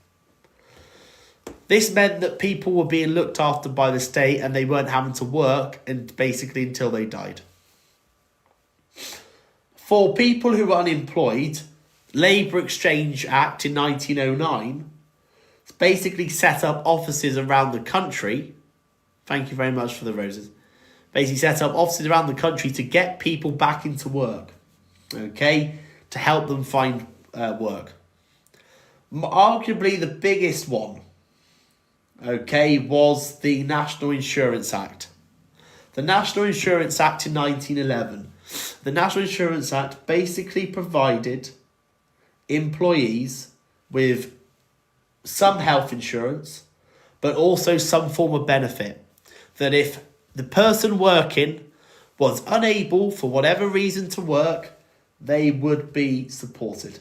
S1: This meant that people were being looked after by the state and they weren't having to work and basically until they died. For people who were unemployed, Labour Exchange Act in 1909 basically set up offices around the country. Thank you very much for the roses. Basically set up offices around the country to get people back into work, okay, to help them find work. Arguably the biggest one, okay, was the National Insurance Act. The National Insurance Act in 1911. The National Insurance Act basically provided employees with some health insurance, but also some form of benefit. That if the person working was unable for whatever reason to work, they would be supported.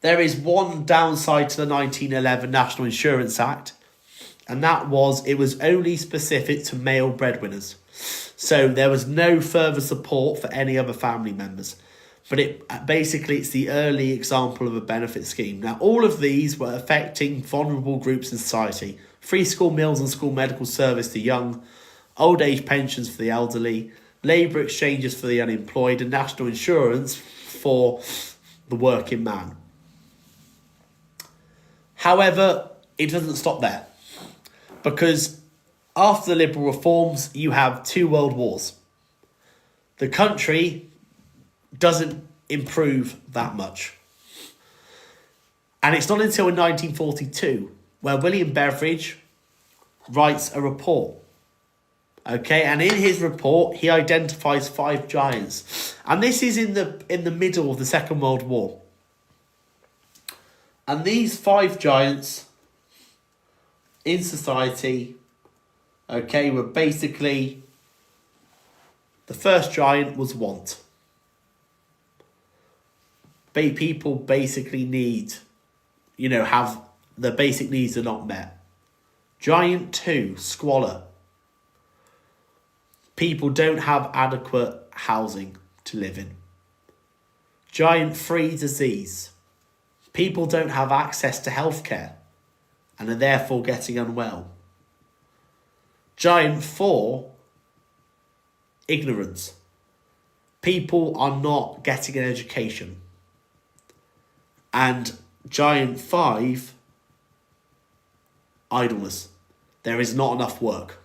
S1: There is one downside to the 1911 National Insurance Act, and that was it was only specific to male breadwinners. So there was no further support for any other family members. But it's the early example of a benefit scheme. Now, all of these were affecting vulnerable groups in society. Free school meals and school medical service to young, old age pensions for the elderly, labour exchanges for the unemployed, and national insurance for the working man. However, it doesn't stop there. Because after the liberal reforms, you have 2 world wars. The country doesn't improve that much. And it's not until 1942 where William Beveridge writes a report. Okay, and in his report, he identifies 5 giants. And this is in the middle of the Second World War. And these 5 giants in society, okay, were basically, the first giant was want. People basically need, have the basic needs are not met. Giant 2, squalor. People don't have adequate housing to live in. Giant 3, disease. People don't have access to healthcare and are therefore getting unwell. Giant 4, ignorance. People are not getting an education. And giant 5, idleness. There is not enough work.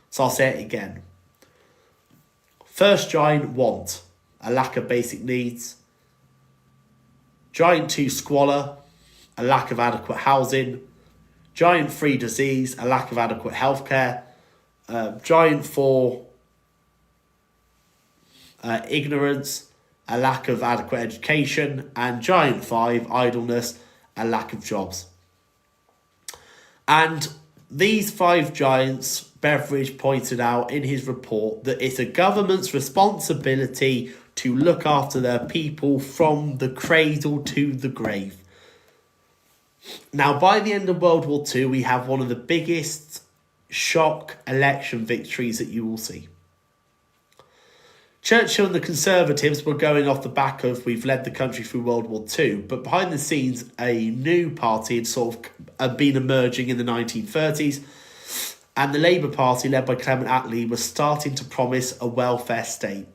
S1: So I'll say it again. First giant, want, a lack of basic needs. Giant 2, squalor, a lack of adequate housing. Giant 3, disease, a lack of adequate healthcare. Giant 4, ignorance, a lack of adequate education. And giant 5, idleness, a lack of jobs. And these 5 giants, Beveridge pointed out in his report that it's a government's responsibility to look after their people from the cradle to the grave. Now, by the end of World War II, we have one of the biggest shock election victories that you will see. Churchill and the Conservatives were going off the back of we've led the country through World War II, but behind the scenes, a new party had sort of been emerging in the 1930s, and the Labour Party, led by Clement Attlee, was starting to promise a welfare state.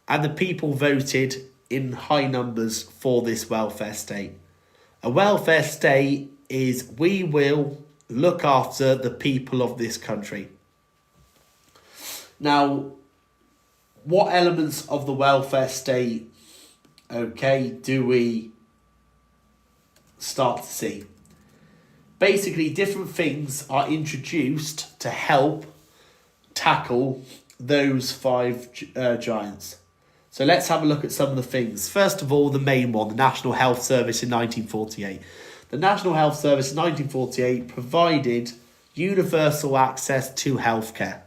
S1: And the people voted in high numbers for this welfare state. A welfare state is we will look after the people of this country. Now, what elements of the welfare state, do we start to see? Basically, different things are introduced to help tackle those 5 giants. So let's have a look at some of the things. First of all, the main one, the National Health Service in 1948. The National Health Service in 1948 provided universal access to healthcare.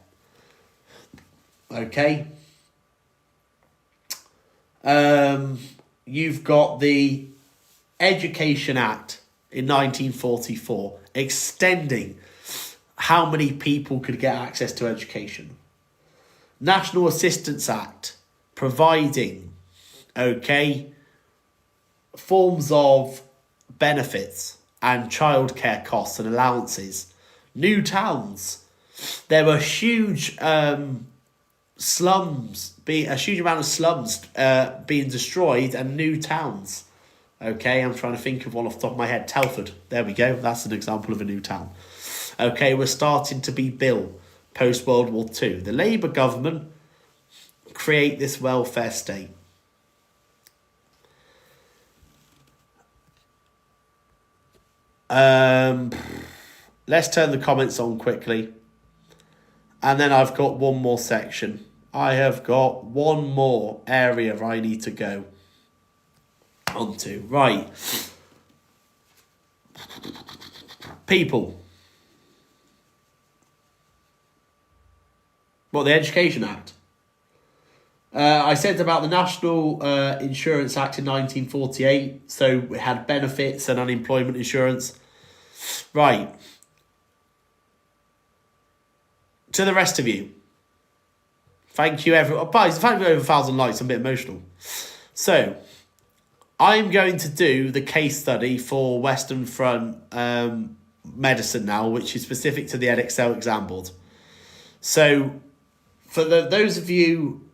S1: Okay. You've got the Education Act in 1944, extending how many people could get access to education. National Assistance Act, providing, forms of benefits and childcare costs and allowances. New towns. There were huge slums, a huge amount of slums being destroyed, and new towns. Okay, I'm trying to think of one off the top of my head. Telford, there we go. That's an example of a new town. Okay, we're starting to be built post-World War II. The Labour government create this welfare state. Let's turn the comments on quickly. And then I've got one more section. I have got one more area I need to go onto. Right. People. What, the Education Act? I said about the National Insurance Act in 1948. So it had benefits and unemployment insurance. Right. To the rest of you. Thank you, everyone. Thank you over 1,000 likes. I'm a bit emotional. So, I'm going to do the case study for Western Front medicine now, which is specific to the Edexcel exam board. So, for those of you,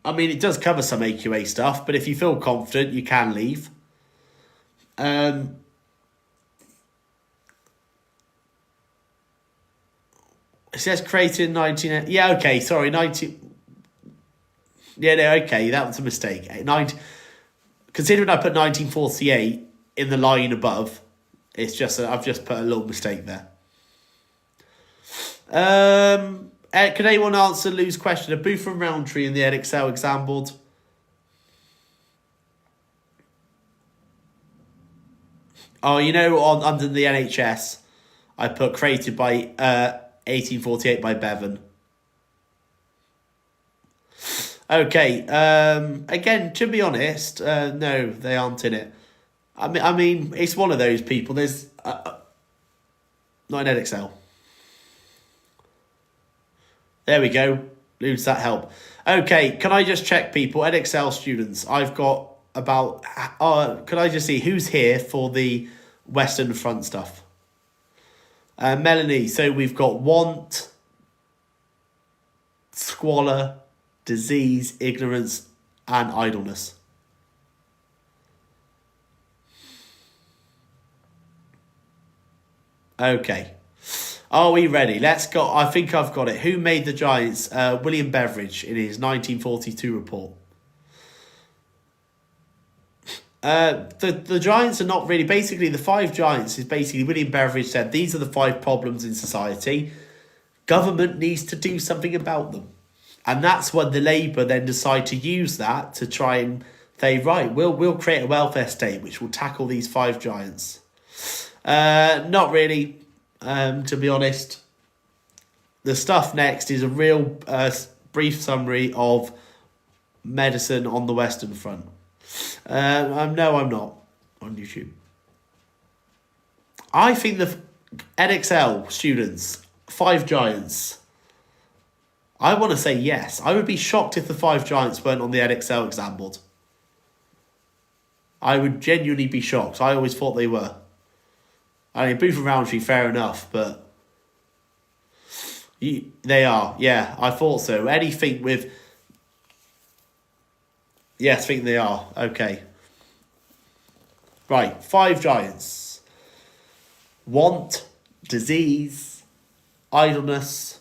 S1: it does cover some AQA stuff, but if you feel confident, you can leave. It says created in 19... Yeah, okay, sorry, 19... Yeah, no, okay, that was a mistake. Considering I put 1948 in the line above, it's just I've just put a little mistake there. Can anyone answer Lou's question? A Booth and Roundtree in the Edexcel exam board? Oh, you know, under the NHS, I put created by 1848 by Bevan. Okay. Again, to be honest, no, they aren't in it. I mean, it's one of those people. There's not in Edexcel. There we go. Lose that help. Okay, can I just check, people? Edexcel students, I've got about... can I just see who's here for the Western Front stuff? Melanie, so we've got want, squalor, disease, ignorance, and idleness. Okay. Are we ready? Let's go. I think I've got it. Who made the Giants? William Beveridge in his 1942 report. The Giants are not really... Basically, the 5 Giants is basically... William Beveridge said, these are the 5 problems in society. Government needs to do something about them. And that's when the Labour then decide to use that to try and say, right, we'll create a welfare state which will tackle these 5 Giants. Not really. To be honest, the stuff next is a real brief summary of medicine on the Western Front. No, I'm not on YouTube. I think the Edexcel students, 5 Giants, I want to say yes. I would be shocked if the 5 Giants weren't on the Edexcel exam board. I would genuinely be shocked. I always thought they were. I mean, Booth and Roundtree, fair enough, but they are. Yeah, I thought so. Anything with... Yes, I think they are. Okay. Right, 5 Giants. Want, disease, idleness,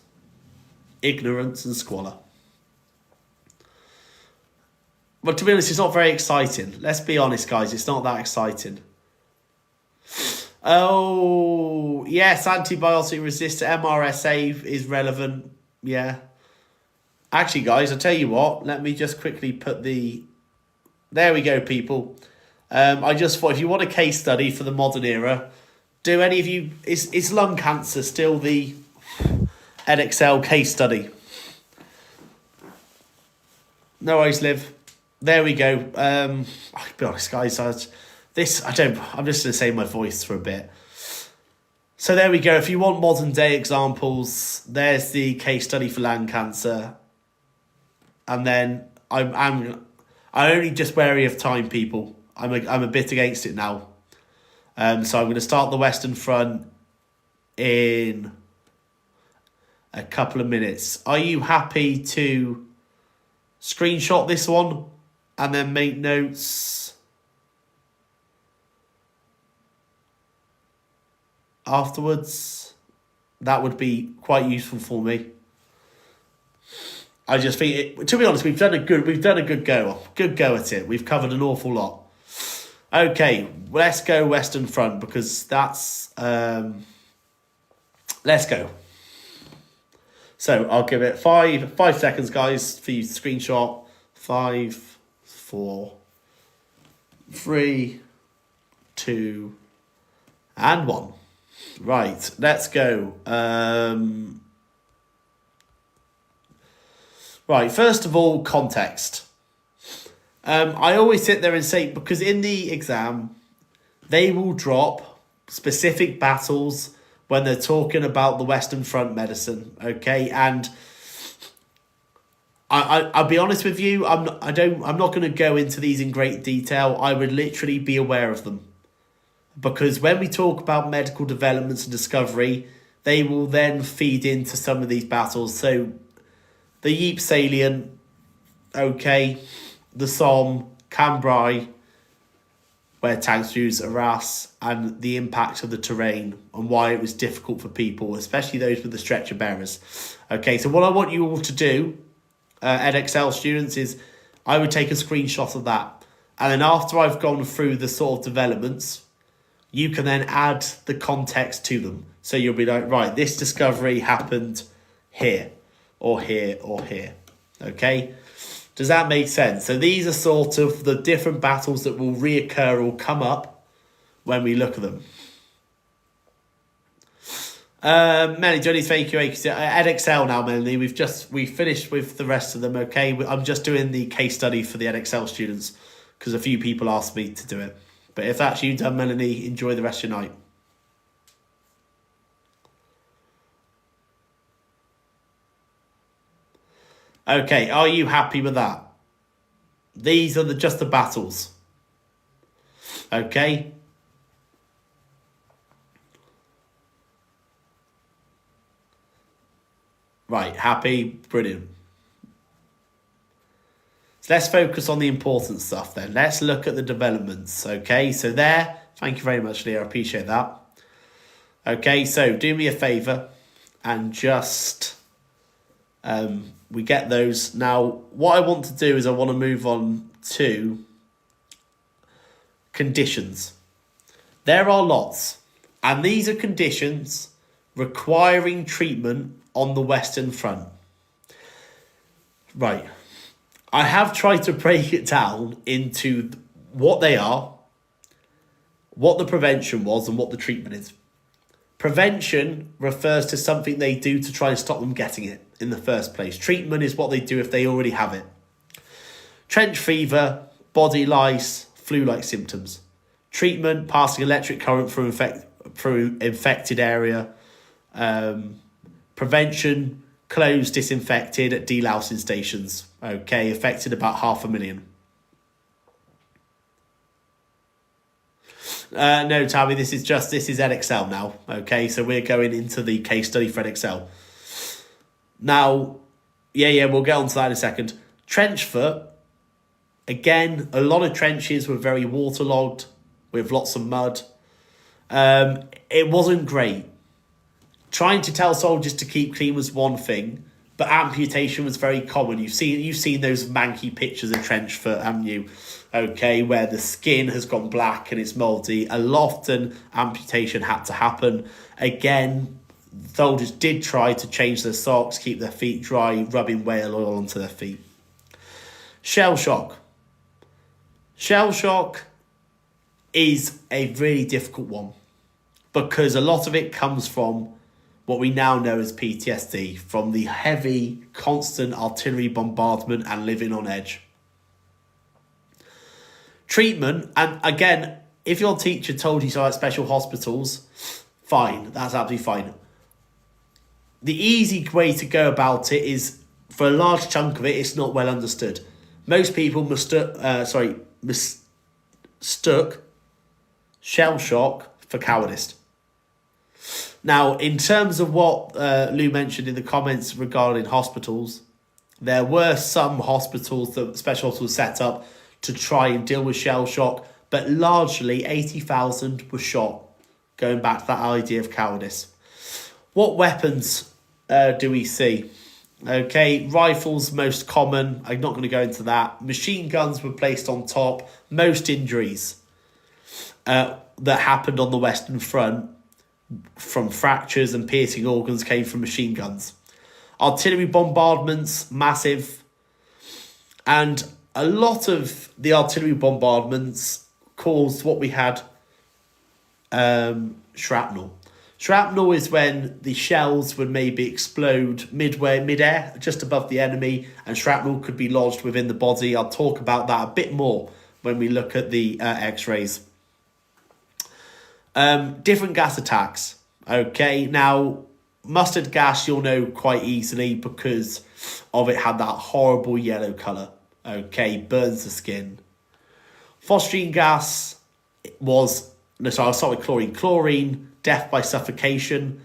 S1: ignorance, and squalor. But to be honest, it's not very exciting. Let's be honest, guys. It's not that exciting. Oh, yes, antibiotic resistant MRSA is relevant. Yeah. Actually, guys, I'll tell you what. Let me just quickly put the... There we go, people. I just thought if you want a case study for the modern era, do any of you... Is lung cancer still the Edexcel case study? No worries, Liv. There we go. I'll be honest, guys. I'm just going to save my voice for a bit. So there we go. If you want modern day examples, there's the case study for lung cancer. And then I'm only just wary of time, people. I'm a bit against it now. So I'm going to start the Western Front in a couple of minutes. Are you happy to screenshot this one and then make notes afterwards? That would be quite useful for me. I just think, to be honest, we've done a good go at it. We've covered an awful lot. Okay, let's go Western Front because that's let's go. So I'll give it 5 seconds, guys, for you to screenshot. 5, 4, 3, 2, and 1. Right, let's go. Right, first of all, context. I always sit there and say, because in the exam, they will drop specific battles when they're talking about the Western Front medicine, okay? And I'll be honest with you, I'm not going to go into these in great detail. I would literally be aware of them. Because when we talk about medical developments and discovery, they will then feed into some of these battles. So the Ypres salient, okay, the Somme, Cambrai, where tanks use harass, and the impact of the terrain and why it was difficult for people, especially those with the stretcher bearers. Okay, so what I want you all to do, Edexcel students, is I would take a screenshot of that. And then after I've gone through the sort of developments, you can then add the context to them. So you'll be like, right, this discovery happened here, or here, or here. Okay? Does that make sense? So these are sort of the different battles that will reoccur or come up when we look at them. Melanie, Johnny's thank you. Edexcel now, Melanie. We finished with the rest of them. Okay, I'm just doing the case study for the Edexcel students because a few people asked me to do it. But if that's you done, Melanie, enjoy the rest of your night. Okay, are you happy with that? These are just the battles. Okay. Right, happy, brilliant. So let's focus on the important stuff then. Let's look at the developments. Okay, so there, thank you very much, Leah, I appreciate that. Okay, so do me a favour and just we get those. Now, what I want to do is I want to move on to conditions. There are lots, and these are conditions requiring treatment on the Western Front. Right. I have tried to break it down into what they are, what the prevention was, and what the treatment is. Prevention refers to something they do to try and stop them getting it in the first place. Treatment is what they do if they already have it. Trench fever, body lice, flu-like symptoms. Treatment, passing electric current through infected area. Prevention, closed, disinfected at delousing stations. Okay, affected about 500,000. No, Tabby, this is Edexcel now. Okay, so we're going into the case study for Edexcel. Now, we'll get on to that in a second. Trench foot, again, a lot of trenches were very waterlogged with lots of mud. It wasn't great. Trying to tell soldiers to keep clean was one thing, but amputation was very common. You've seen those manky pictures of trench foot, haven't you? Okay, where the skin has gone black and it's mouldy. A lot often amputation had to happen. Again, soldiers did try to change their socks, keep their feet dry, rubbing whale oil onto their feet. Shell shock. Shell shock is a really difficult one because a lot of it comes from what we now know as PTSD, from the heavy, constant artillery bombardment and living on edge. Treatment, and again, if your teacher told you so at special hospitals, fine, that's absolutely fine. The easy way to go about it is, for a large chunk of it, it's not well understood. Most people mistook shell shock for cowardice. Now, in terms of what Lou mentioned in the comments regarding hospitals, there were some hospitals that special hospitals set up to try and deal with shell shock, but largely 80,000 were shot, going back to that idea of cowardice. What weapons do we see? Okay, rifles most common. I'm not going to go into that. Machine guns were placed on top. Most injuries that happened on the Western Front from fractures and piercing organs came from machine guns. Artillery bombardments, massive. And a lot of the artillery bombardments caused what we had, shrapnel. Shrapnel is when the shells would maybe explode mid-air, just above the enemy, and shrapnel could be lodged within the body. I'll talk about that a bit more when we look at the X-rays. Different gas attacks. Okay, now mustard gas you'll know quite easily because of it had that horrible yellow colour. Okay, burns the skin. Phosgene gas I'll start with chlorine. Chlorine, death by suffocation.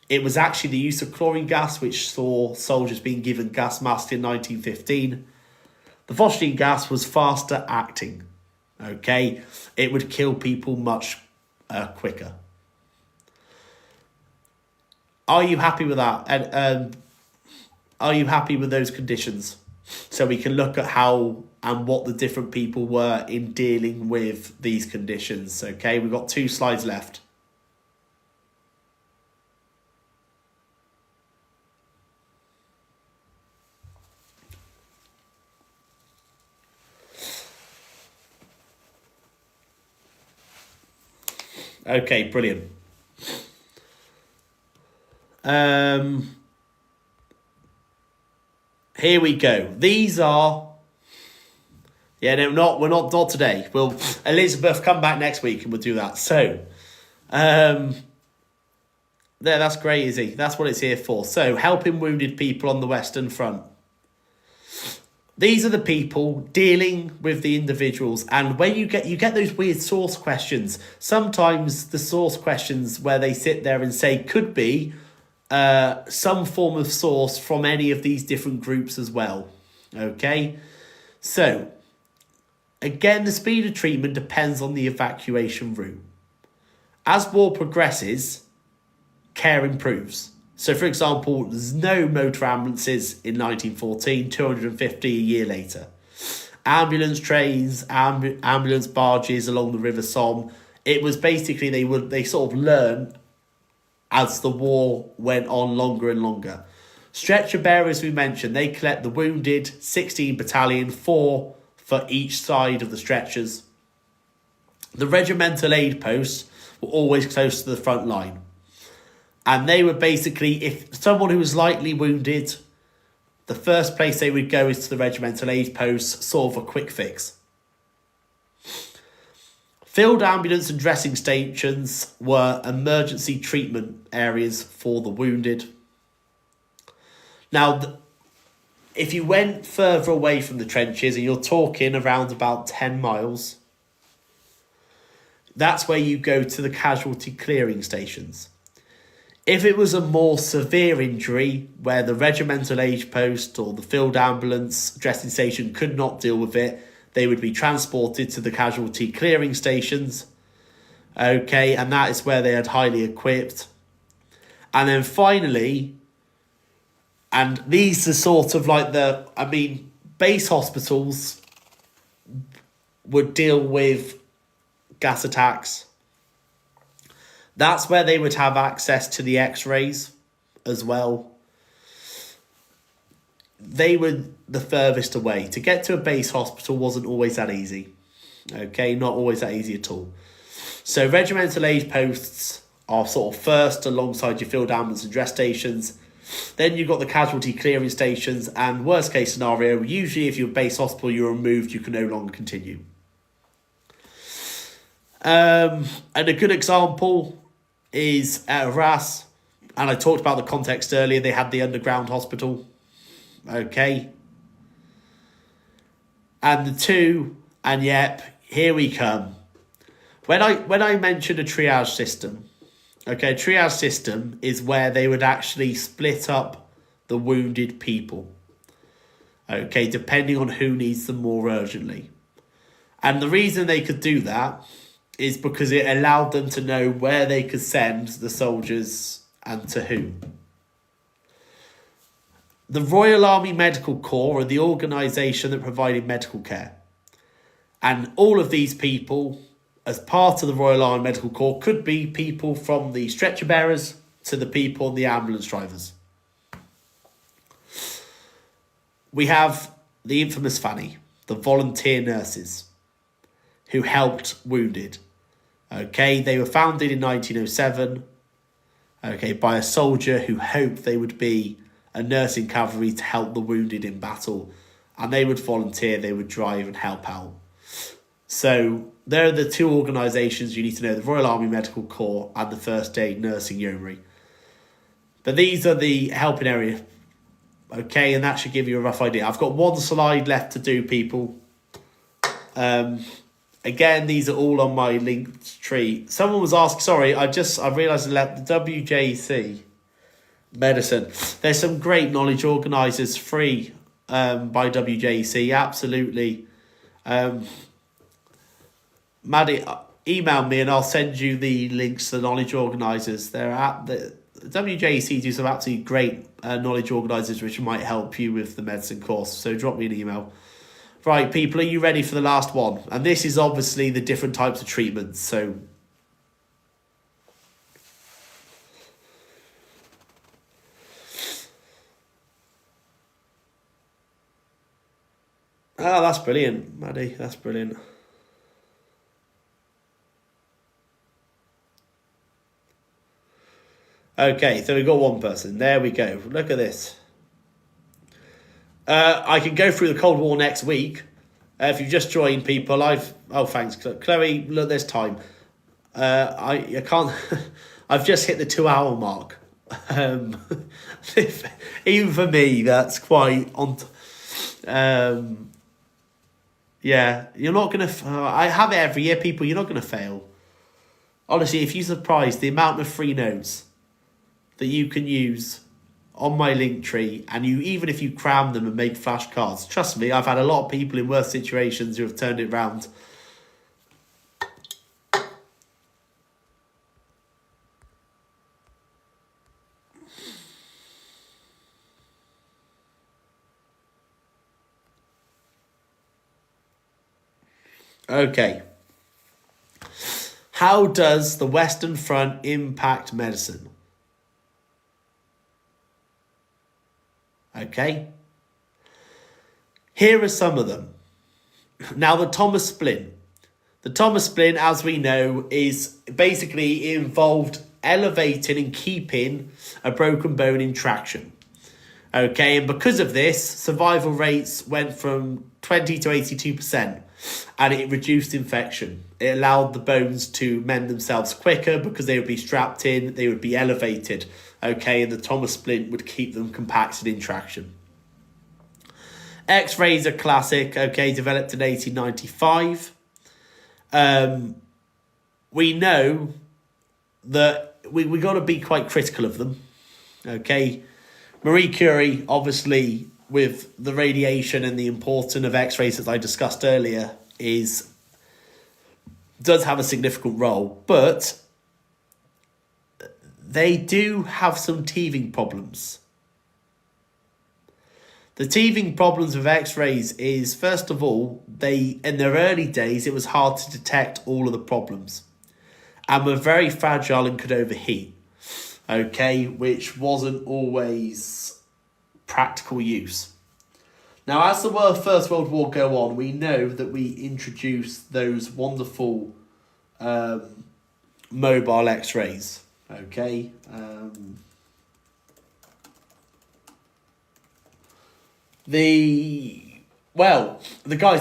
S1: It was actually the use of chlorine gas which saw soldiers being given gas masks in 1915. The phosgene gas was faster acting. Okay, it would kill people much quicker. Are you happy with that? And are you happy with those conditions? So we can look at how and what the different people were in dealing with these conditions. Okay, we've got 2 slides left. Okay, brilliant. Here we go. These are... Yeah, no, we're not today. Elizabeth, come back next week and we'll do that. So, there, that's great, Izzy. That's what it's here for. So, helping wounded people on the Western Front. These are the people dealing with the individuals, and when you get those weird source questions, sometimes the source questions where they sit there and say could be some form of source from any of these different groups as well. Okay, so again, the speed of treatment depends on the evacuation route. As war progresses, care improves. So, for example, there's no motor ambulances in 1914, 250 a year later. Ambulance trains, ambulance barges along the River Somme. It was basically they sort of learned as the war went on longer and longer. Stretcher bearers, we mentioned, they collect the wounded, 16 battalion, 4 for each side of the stretchers. The regimental aid posts were always close to the front line. And they were basically, if someone who was lightly wounded, the first place they would go is to the regimental aid post, sort of a quick fix. Field ambulance and dressing stations were emergency treatment areas for the wounded. Now, if you went further away from the trenches, and you're talking around about 10 miles, that's where you go to the casualty clearing stations. If it was a more severe injury where the regimental aid post or the field ambulance dressing station could not deal with it, they would be transported to the casualty clearing stations. Okay, and that is where they had highly equipped. And then finally, and these are sort of like base hospitals would deal with gas attacks. That's where they would have access to the x-rays as well. They were the furthest away. To get to a base hospital wasn't always that easy. Okay, not always that easy at all. So regimental aid posts are sort of first alongside your field ambulance and dress stations. Then you've got the casualty clearing stations, and worst case scenario, usually if you're base hospital, you're removed, you can no longer continue. And a good example is at Arras, and I talked about the context earlier. They had the underground hospital. Okay. And the two, and yep, here we come. When I mentioned a triage system, okay, triage system is where they would actually split up the wounded people. Okay, depending on who needs them more urgently. And the reason they could do that is because it allowed them to know where they could send the soldiers and to whom. The Royal Army Medical Corps are the organisation that provided medical care. And all of these people, as part of the Royal Army Medical Corps, could be people from the stretcher bearers to the people and the ambulance drivers. We have the infamous Fanny, the volunteer nurses who helped wounded. Okay, they were founded in 1907, okay, by a soldier who hoped they would be a nursing cavalry to help the wounded in battle. And they would volunteer, they would drive and help out. So there are the two organisations you need to know, the Royal Army Medical Corps and the First Aid Nursing Yeomanry. But these are the helping area. Okay, and that should give you a rough idea. I've got one slide left to do, people. Again, these are all on my linked tree. Someone was asking, sorry, I realised I left the WJC medicine. There's some great knowledge organisers free by WJC, absolutely. Maddie, email me and I'll send you the links to the knowledge organisers. They're at the WJC do some absolutely great knowledge organisers which might help you with the medicine course. So drop me an email. Right, people, are you ready for the last one? And this is obviously the different types of treatments. So that's brilliant, Maddie. That's brilliant. Okay, so we've got one person. There we go. Look at this. I can go through the Cold War next week. If you've just joined, people, thanks, Chloe. Look, there's time. I can't. I've just hit the 2 hour mark. Even for me, that's quite on. Yeah, you're not gonna. I have it every year, people. You're not gonna fail. Honestly, if you're surprised the amount of free notes that you can use on my link tree, and you even if you cram them and make flashcards, trust me, I've had a lot of people in worse situations who have turned it around. Okay. How does the Western Front impact medicine? Okay. Here are some of them. Now, the Thomas splint. The Thomas splint, as we know, is basically involved elevating and keeping a broken bone in traction. Okay, and because of this, survival rates went from 20 to 82%, and it reduced infection. It allowed the bones to mend themselves quicker because they would be strapped in, they would be elevated. Okay, and the Thomas splint would keep them compacted in traction. X-rays are classic, okay, developed in 1895. We know that we got to be quite critical of them, okay. Marie Curie, obviously, with the radiation and the importance of X-rays, as I discussed earlier, does have a significant role, but they do have some teething problems. The teething problems with X-rays is, first of all, in their early days, it was hard to detect all of the problems, and were very fragile and could overheat. Okay, which wasn't always practical use. Now, as the First World War go on, we know that we introduced those wonderful mobile X-rays. Okay. The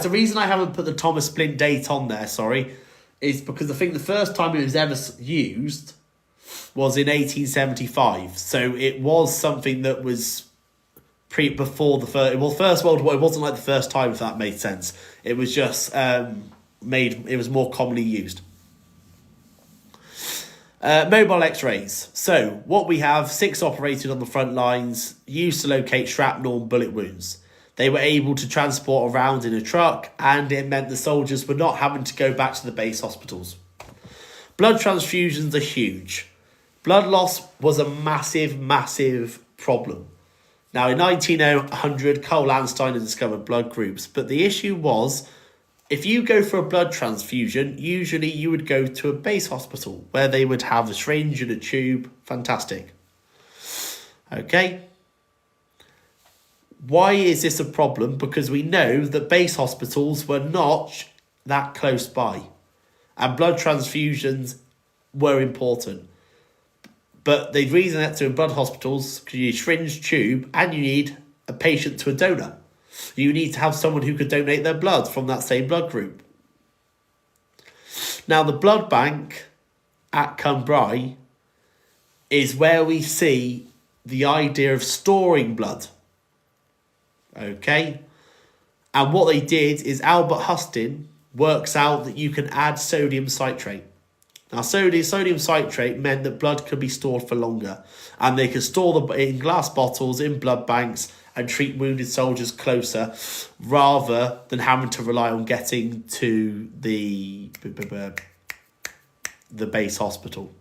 S1: reason I haven't put the Thomas splint date on there, is because I think the first time it was ever used was in 1875. So it was something that was before the First World War. It wasn't like the first time, if that made sense. It was just it was more commonly used. Mobile X-rays. So what we have, 6 operated on the front lines, used to locate shrapnel and bullet wounds. They were able to transport around in a truck, and it meant the soldiers were not having to go back to the base hospitals. Blood transfusions are huge. Blood loss was a massive, massive problem. Now, in 1900, Cole Landsteiner discovered blood groups, but the issue was, if you go for a blood transfusion, usually you would go to a base hospital where they would have a syringe and a tube. Fantastic. Okay. Why is this a problem? Because we know that base hospitals were not that close by, and blood transfusions were important. But the reason that to blood hospitals, because you need syringe, tube, and you need a patient to a donor. You need to have someone who could donate their blood from that same blood group. Now, the blood bank at Cambrai is where we see the idea of storing blood. Okay? And what they did is Albert Hustin works out that you can add sodium citrate. Now, sodium citrate meant that blood could be stored for longer, and they could store in glass bottles in blood banks and treat wounded soldiers closer, rather than having to rely on getting to the base hospital.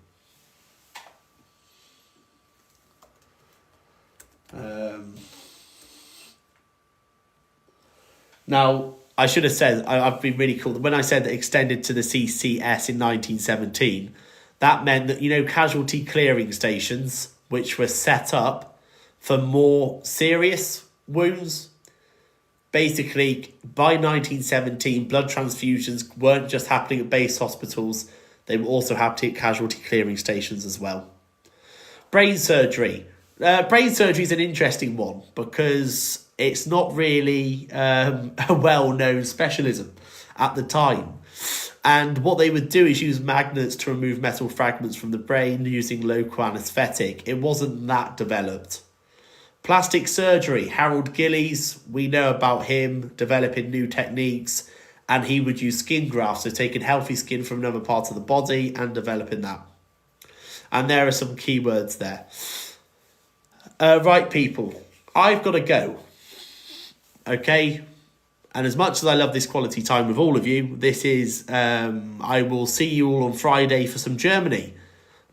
S1: Now, I should have said, I've been really cool. When I said that extended to the CCS in 1917, that meant that, casualty clearing stations, which were set up for more serious wounds. Basically, by 1917, blood transfusions weren't just happening at base hospitals, they were also happening at casualty clearing stations as well. Brain surgery. Brain surgery is an interesting one because it's not really a well-known specialism at the time. And what they would do is use magnets to remove metal fragments from the brain using local anaesthetic. It wasn't that developed. Plastic surgery. Harold Gillies, we know about him developing new techniques, and he would use skin grafts, so taking healthy skin from another part of the body and developing that. And there are some keywords there. Right, people, I've got to go. Okay? And as much as I love this quality time with all of you, this is, I will see you all on Friday for some Germany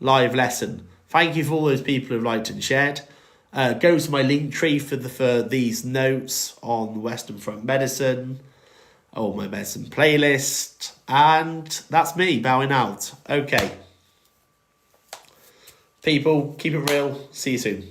S1: live lesson. Thank you for all those people who've liked and shared. Go to my link tree for these notes on Western Front Medicine, or my medicine playlist. And that's me bowing out. Okay. People, keep it real. See you soon.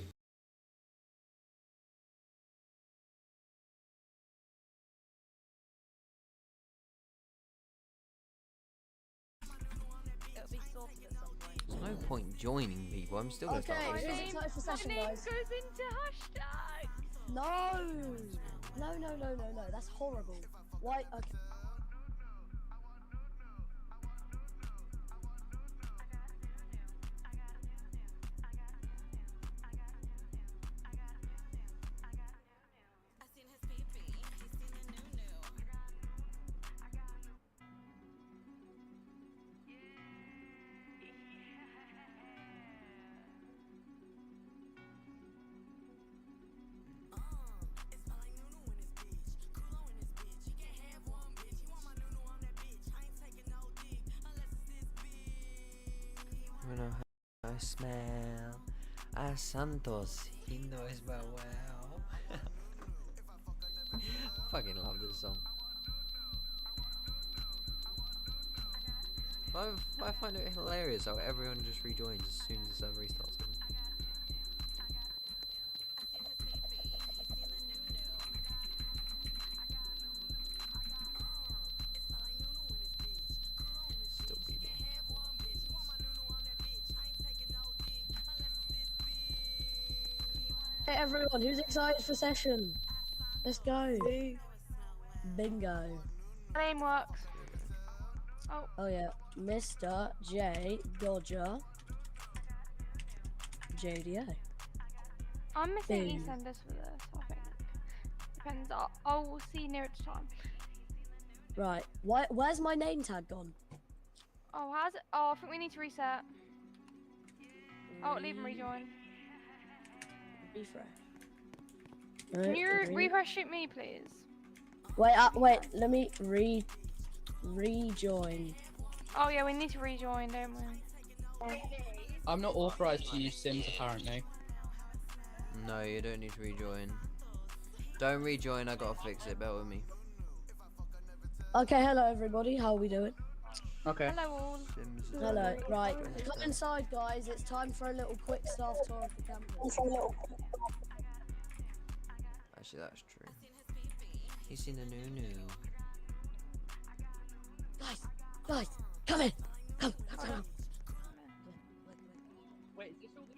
S2: No point joining people. I'm still gonna start.
S3: Okay, who's excited for session, guys?
S4: Goes into hashtag.
S3: No. That's horrible. Why? Okay.
S2: I smell a Santos. He knows my well. Fucking love this song. I find it hilarious how everyone just rejoins as soon as the server restarts. Still beating.
S3: Hey everyone, who's excited for session? Let's go. Bingo.
S4: My name works.
S3: Oh yeah, Mr. J Dodger JDA.
S4: I'm missing
S3: Boom.
S4: EastEnders for this, I think. Depends. I will see near its time.
S3: Right, where's my name tag gone?
S4: Oh, has it? Oh, I think we need to reset. Oh, leave and rejoin.
S3: Refresh.
S4: Can you refresh it me, please?
S3: Wait, let me rejoin.
S4: Oh yeah, we need to rejoin, don't we?
S5: I'm not authorized to use Sims apparently.
S2: No, you don't need to rejoin. Don't rejoin, I gotta fix it, bear with me.
S3: Okay, hello everybody, how are we doing?
S5: Okay.
S4: Hello all.
S3: Hello, right, come inside guys, it's time for a little quick staff tour of the campus.
S2: Actually, that's true. He's seen a new.
S3: Guys, come in! Come.
S5: Wait, is this all the